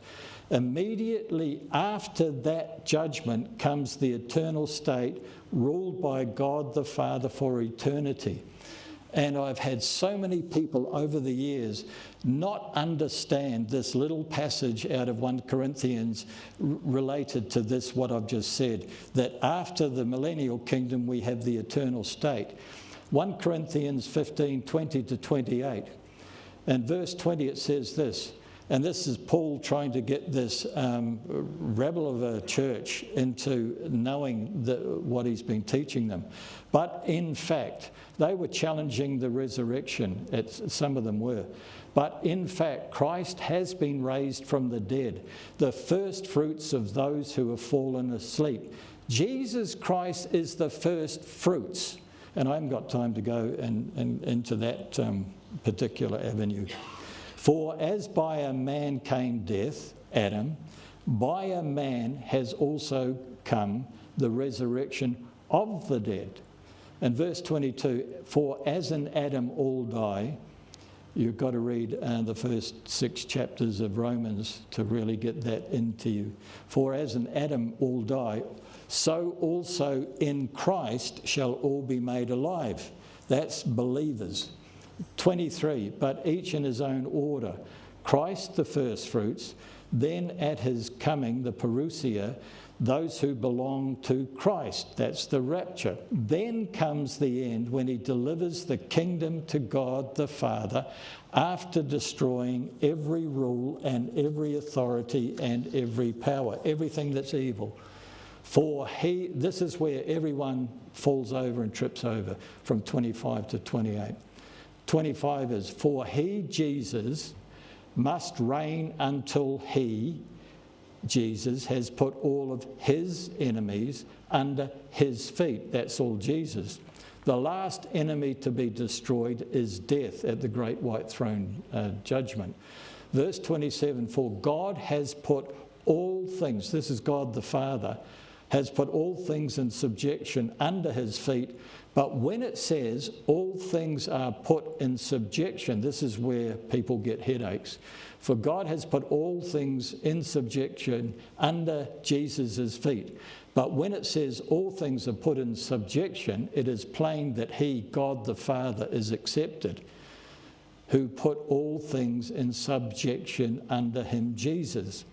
Immediately after that judgment comes the eternal state ruled by God the Father for eternity. And I've had so many people over the years not understand this little passage out of 1 Corinthians related to this, what I've just said, that after the millennial kingdom we have the eternal state. 1 Corinthians 15, 20 to 28. And verse 20 it says this, and this is Paul trying to get this rebel of a church into knowing what he's been teaching them. But in fact, they were challenging the resurrection. Some of them were. But in fact, Christ has been raised from the dead, the first fruits of those who have fallen asleep. Jesus Christ is the first fruits. And I haven't got time to go into that particular avenue. For as by a man came death, Adam, by a man has also come the resurrection of the dead. And verse 22, for as in Adam all die, you've got to read the first 6 chapters of Romans to really get that into you. For as in Adam all die, so also in Christ shall all be made alive. That's believers. 23, but each in his own order. Christ the first fruits, then at his coming the parousia, those who belong to Christ. That's the rapture. Then comes the end when he delivers the kingdom to God the Father after destroying every rule and every authority and every power, everything that's evil. For this is where everyone falls over and trips over from 25 to 28. 25 is, for he, Jesus, must reign until he, Jesus, has put all of his enemies under his feet. That's all Jesus. The last enemy to be destroyed is death at the great white throne judgment. Verse 27, for God has put all things, this is God the Father, has put all things in subjection under his feet. But when it says all things are put in subjection, this is where people get headaches. For God has put all things in subjection under Jesus' feet. But when it says all things are put in subjection, it is plain that he, God the Father, is accepted, who put all things in subjection under him, Jesus.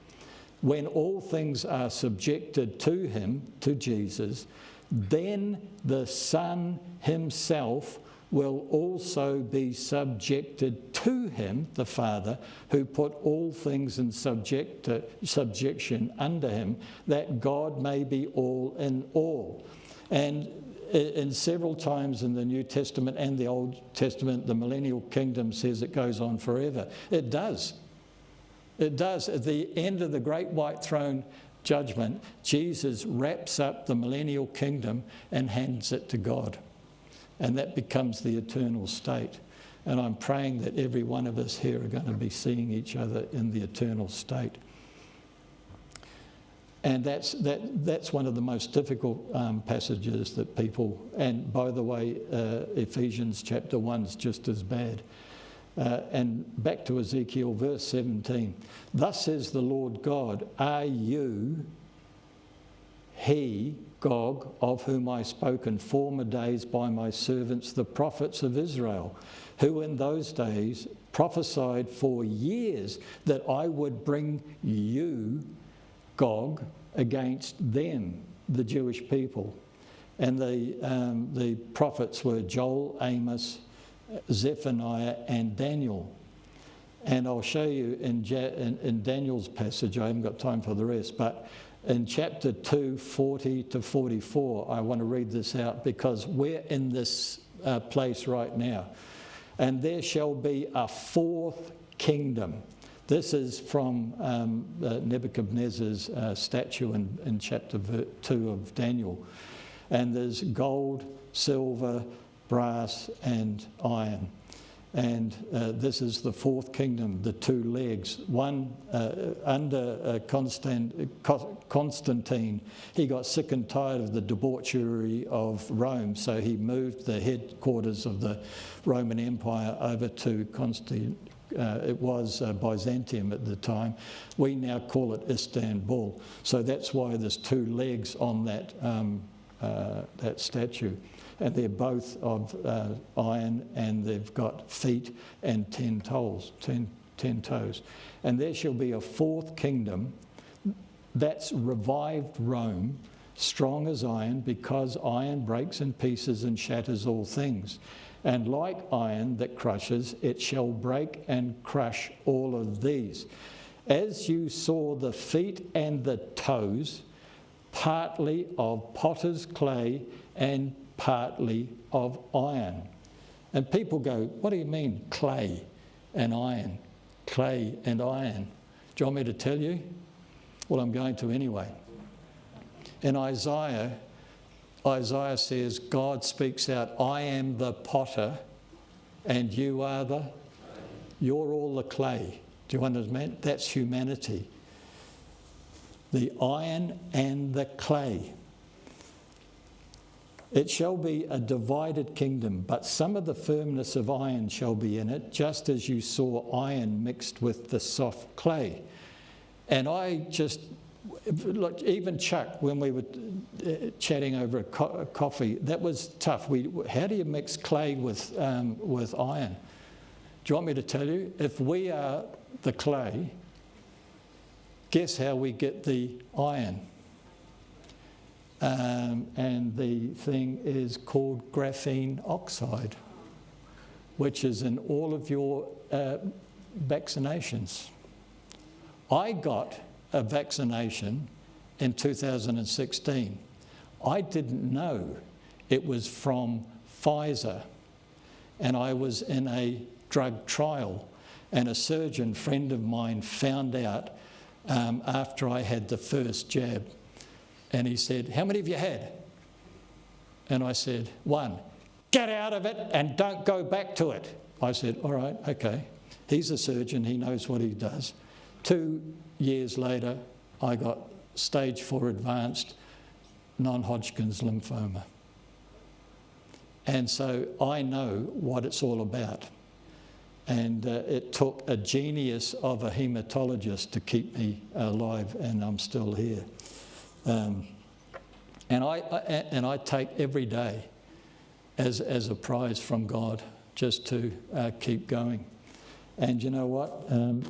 When all things are subjected to him, to Jesus, then the Son himself will also be subjected to him, the Father, who put all things in subjection under him, that God may be all in all. And in several times in the New Testament and the Old Testament, the millennial kingdom says it goes on forever. It does. It does. At the end of the great white throne judgment, Jesus wraps up the millennial kingdom and hands it to God. And that becomes the eternal state. And I'm praying that every one of us here are going to be seeing each other in the eternal state. And that's one of the most difficult passages that people, and by the way, Ephesians chapter 1 is just as bad. And back to Ezekiel verse 17. Thus says the Lord God, are you he, Gog, of whom I spoke in former days by my servants, the prophets of Israel, who in those days prophesied for years that I would bring you, Gog, against them, the Jewish people. And the prophets were Joel, Amos, Zephaniah and Daniel. And I'll show you in Daniel's passage, I haven't got time for the rest, but in chapter 2, 40 to 44, I want to read this out because we're in this place right now. And there shall be a fourth kingdom. This is from Nebuchadnezzar's statue in chapter 2 of Daniel. And there's gold, silver, brass and iron. And this is the fourth kingdom, the two legs. One under Constantine, he got sick and tired of the debauchery of Rome, so he moved the headquarters of the Roman Empire over to Constantine. It was Byzantium at the time. We now call it Istanbul. So that's why there's two legs on that statue. And they're both of iron, and they've got feet and 10 toes. And there shall be a fourth kingdom, that's revived Rome, strong as iron, because iron breaks in pieces and shatters all things. And like iron that crushes, it shall break and crush all of these. As you saw the feet and the toes, partly of potter's clay and partly of iron. And people go, what do you mean clay and iron? Clay and iron. Do you want me to tell you? Well, I'm going to anyway. In Isaiah says, God speaks out, I am the potter and you're all the clay. Do you understand? That's humanity. The iron and the clay. It shall be a divided kingdom, but some of the firmness of iron shall be in it, just as you saw iron mixed with the soft clay. And I just, look, even Chuck, when we were chatting over a coffee, that was tough. How do you mix clay with iron? Do you want me to tell you? If we are the clay, guess how we get the iron? And the thing is called graphene oxide, which is in all of your vaccinations. I got a vaccination in 2016. I didn't know it was from Pfizer, and I was in a drug trial, and a surgeon friend of mine found out after I had the first jab. And he said, how many have you had? And I said, 1. Get out of it and don't go back to it. I said, all right, okay. He's a surgeon, he knows what he does. 2 years later, I got stage 4 advanced non-Hodgkin's lymphoma. And so I know what it's all about. And it took a genius of a haematologist to keep me alive, and I'm still here. And I take every day as a prize from God just to keep going. And you know what?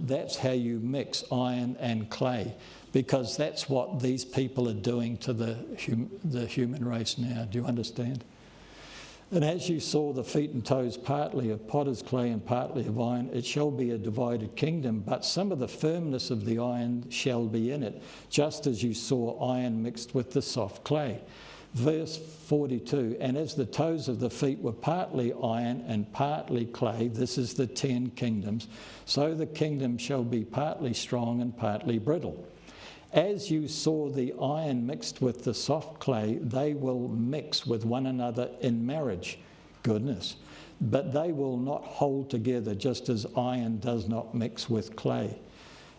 That's how you mix iron and clay, because that's what these people are doing to the human race now. Do you understand? And as you saw the feet and toes partly of potter's clay and partly of iron, it shall be a divided kingdom, but some of the firmness of the iron shall be in it, just as you saw iron mixed with the soft clay. Verse 42, and as the toes of the feet were partly iron and partly clay, this is the 10 kingdoms, so the kingdom shall be partly strong and partly brittle. As you saw the iron mixed with the soft clay, they will mix with one another in marriage. Goodness. But they will not hold together, just as iron does not mix with clay.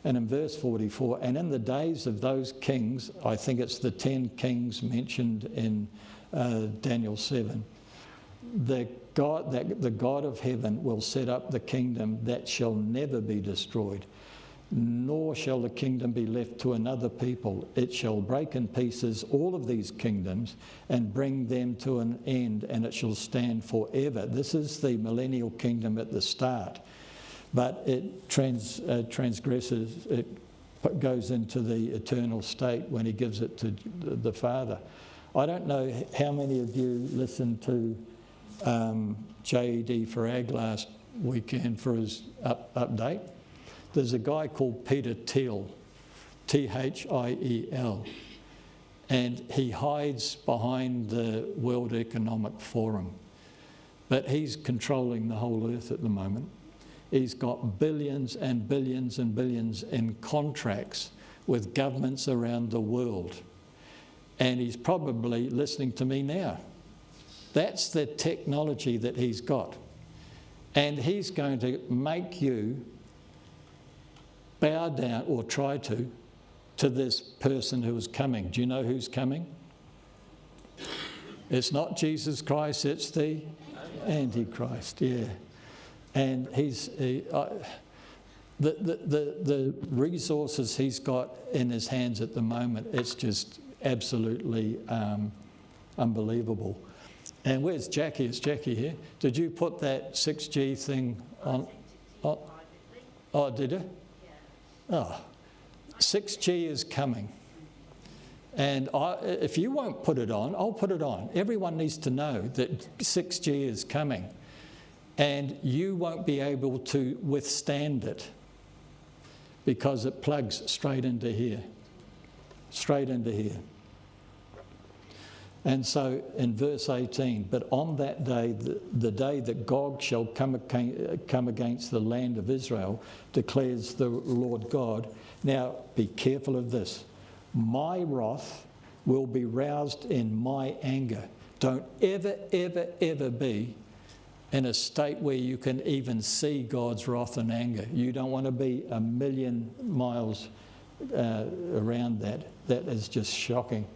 And in verse 44, and in the days of those kings, I think it's the 10 kings mentioned in Daniel 7, the God of heaven will set up the kingdom that shall never be destroyed, nor shall the kingdom be left to another people. It shall break in pieces all of these kingdoms and bring them to an end, and it shall stand forever. This is the millennial kingdom at the start, but it transgresses, it goes into the eternal state when he gives it to the Father. I don't know how many of you listened to J.E.D. Farag last weekend for his update. There's a guy called Peter Thiel, Thiel, and he hides behind the World Economic Forum. But he's controlling the whole earth at the moment. He's got billions and billions and billions in contracts with governments around the world. And he's probably listening to me now. That's the technology that he's got. And he's going to make you bow down, or try to this person who is coming. Do you know who's coming? It's not Jesus Christ, it's the Antichrist, yeah. And the resources he's got in his hands at the moment, it's just absolutely unbelievable. And where's Jackie? Is Jackie here? Did you put that 6G thing on? Oh, did you? Oh, 6G is coming. And if you won't put it on, I'll put it on. Everyone needs to know that 6G is coming. And you won't be able to withstand it because it plugs straight into here. Straight into here. And so in verse 18, but on that day, the day that Gog shall come against the land of Israel, declares the Lord God. Now, be careful of this. My wrath will be roused in my anger. Don't ever, ever, ever be in a state where you can even see God's wrath and anger. You don't want to be a million miles around that. That is just shocking.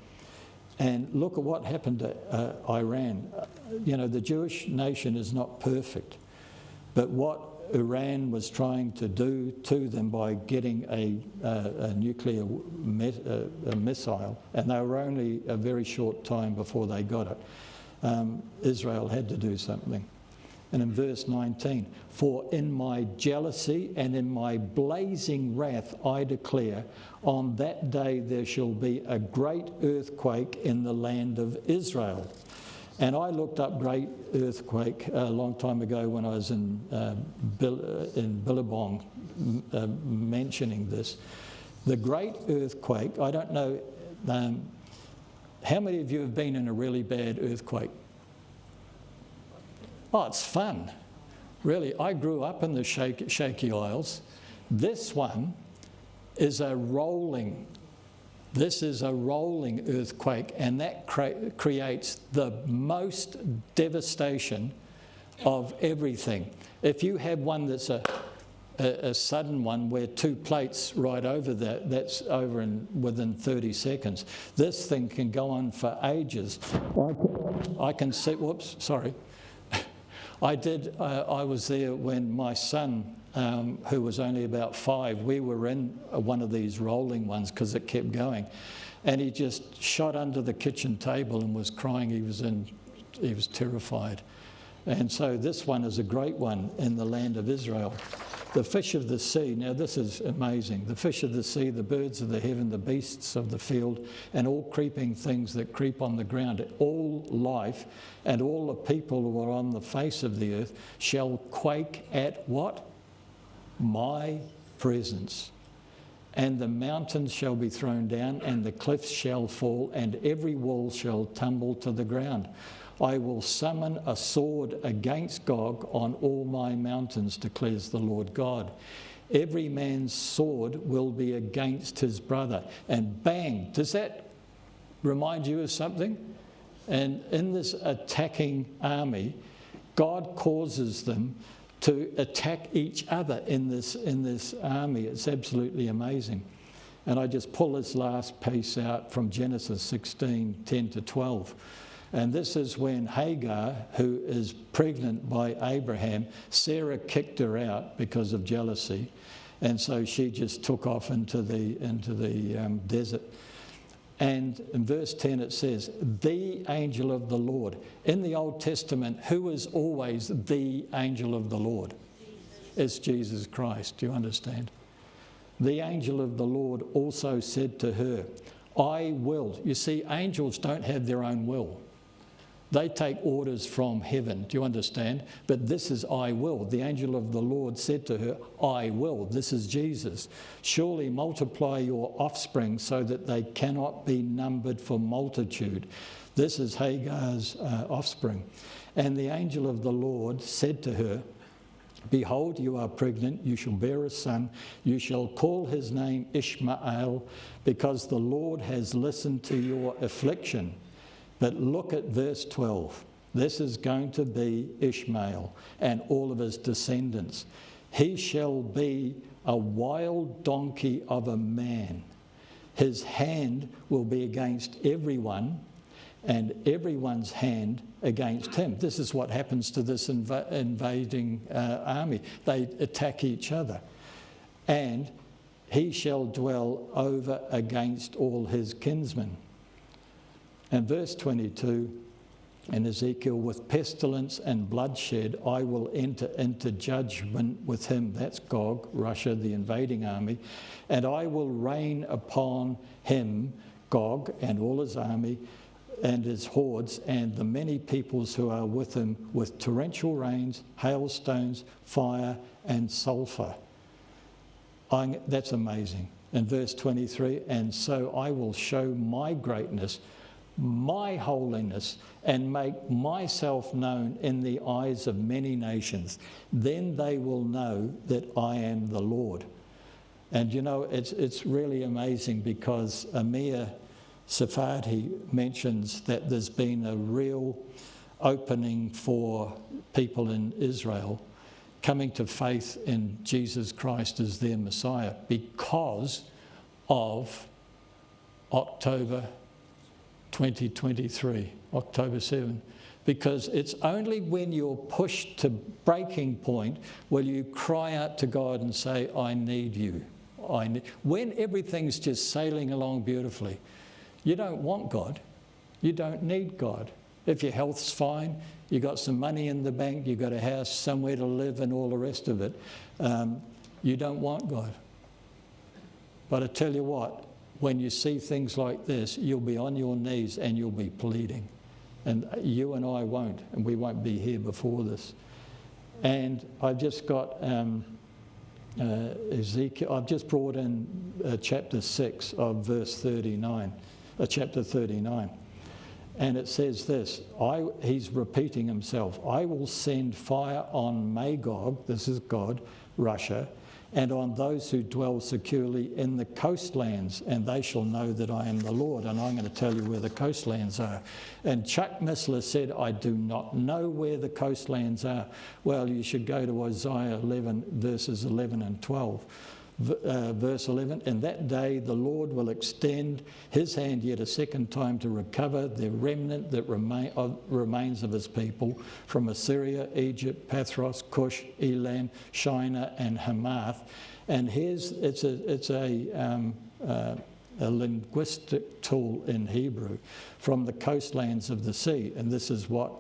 And look at what happened to Iran. You know, the Jewish nation is not perfect. But what Iran was trying to do to them by getting a nuclear missile, and they were only a very short time before they got it, Israel had to do something. And in verse 19, for in my jealousy and in my blazing wrath I declare, on that day there shall be a great earthquake in the land of Israel. And I looked up great earthquake a long time ago when I was in Billabong mentioning this. The great earthquake, I don't know, how many of you have been in a really bad earthquake? Oh, it's fun. Really, I grew up in the Shaky Isles. This one is a rolling earthquake, and that creates the most devastation of everything. If you have one that's a sudden one where 2 plates right over that's over within 30 seconds. This thing can go on for ages. I can see, whoops, sorry. I was there when my son, who was only about 5, we were in one of these rolling ones because it kept going. And he just shot under the kitchen table and was crying. He was terrified. And so this one is a great one in the land of Israel. The fish of the sea, now this is amazing. The fish of the sea, the birds of the heaven, the beasts of the field, and all creeping things that creep on the ground, all life, and all the people who are on the face of the earth shall quake at what? My presence. And the mountains shall be thrown down, and the cliffs shall fall, and every wall shall tumble to the ground. I will summon a sword against Gog on all my mountains, declares the Lord God. Every man's sword will be against his brother. And bang, does that remind you of something? And in this attacking army, God causes them to attack each other in this army. It's absolutely amazing. And I just pull this last piece out from Genesis 16, 10 to 12. And this is when Hagar, who is pregnant by Abraham, Sarah kicked her out because of jealousy. And so she just took off into the desert. And in verse 10 it says, the angel of the Lord. In the Old Testament, who is always the angel of the Lord? It's Jesus Christ. Do you understand? The angel of the Lord also said to her, I will. You see, angels don't have their own will. They take orders from heaven. Do you understand? But this is I will. The angel of the Lord said to her, I will. This is Jesus. Surely multiply your offspring so that they cannot be numbered for multitude. This is Hagar's offspring. And the angel of the Lord said to her, behold, you are pregnant, you shall bear a son, you shall call his name Ishmael, because the Lord has listened to your affliction. But look at verse 12. This is going to be Ishmael and all of his descendants. He shall be a wild donkey of a man. His hand will be against everyone, and everyone's hand against him. This is what happens to this invading army. They attack each other. And he shall dwell over against all his kinsmen. And verse 22 in Ezekiel, with pestilence and bloodshed I will enter into judgment with him. That's Gog, Russia, the invading army. And I will rain upon him, Gog, and all his army, and his hordes, and the many peoples who are with him, with torrential rains, hailstones, fire, and sulphur. That's amazing. In verse 23, and so I will show my greatness, my holiness, and make myself known in the eyes of many nations. Then they will know that I am the Lord. And you know, it's really amazing, because Amir Sephardi mentions that there's been a real opening for people in Israel coming to faith in Jesus Christ as their Messiah because of October 2023, October 7, because it's only when you're pushed to breaking point will you cry out to God and say, I need you. When everything's just sailing along beautifully, you don't want God. You don't need God. If your health's fine, you got some money in the bank, you got a house, somewhere to live, and all the rest of it, you don't want God. But I tell you what, when you see things like this, you'll be on your knees and you'll be pleading. And you and I won't, and we won't be here before this. And I've just got Ezekiel. I've just brought in chapter 6 of verse 39, chapter 39. And it says this, he's repeating himself, I will send fire on Magog, this is God, Russia, and on those who dwell securely in the coastlands, and they shall know that I am the Lord. And I'm going to tell you where the coastlands are. And Chuck Missler said, I do not know where the coastlands are. Well, you should go to Isaiah 11, verses 11 and 12. Verse 11, in that day the Lord will extend his hand yet a second time to recover the remnant that remains of his people from Assyria, Egypt, Pathros, Cush, Elam, Shinar, and Hamath. And it's a linguistic tool in Hebrew, from the coastlands of the sea. And this is what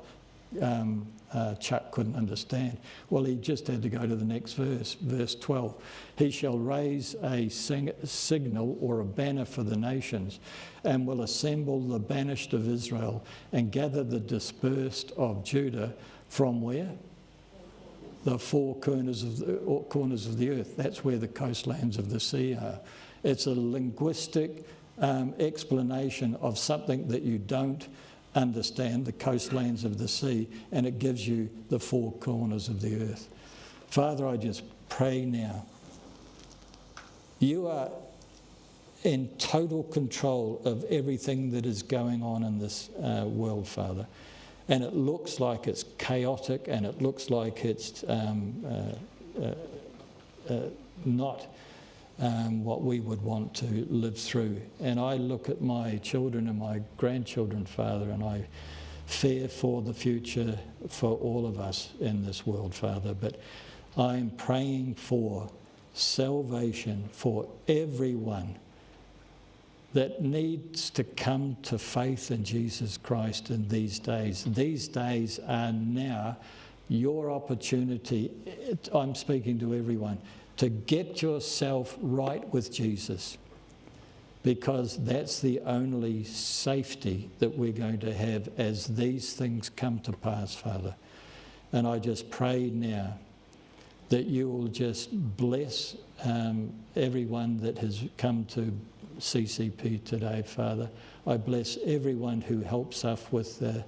Chuck couldn't understand. Well, he just had to go to the next verse, verse 12. He shall raise a signal or a banner for the nations, and will assemble the banished of Israel, and gather the dispersed of Judah from where? The four corners of the earth. That's where the coastlands of the sea are. It's a linguistic explanation of something that you don't understand, the coastlands of the sea, and it gives you the four corners of the earth. Father, I just pray now. You are in total control of everything that is going on in this world, Father. And it looks like it's chaotic, and it looks like it's not what we would want to live through. And I look at my children and my grandchildren, Father, and I fear for the future for all of us in this world, Father. But I'm praying for salvation for everyone that needs to come to faith in Jesus Christ in these days. These days are now your opportunity. I'm speaking to everyone, to get yourself right with Jesus, because that's the only safety that we're going to have as these things come to pass, Father. And I just pray now that you will just bless everyone that has come to CCP today, Father. I bless everyone who helps us with the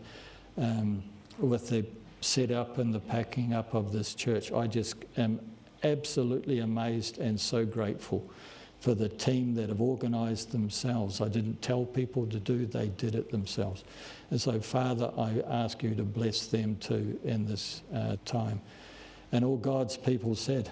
set up and the packing up of this church. I just am absolutely amazed and so grateful for the team that have organised themselves. I didn't tell people to do, they did it themselves. And so, Father, I ask you to bless them too in this time. And all God's people said.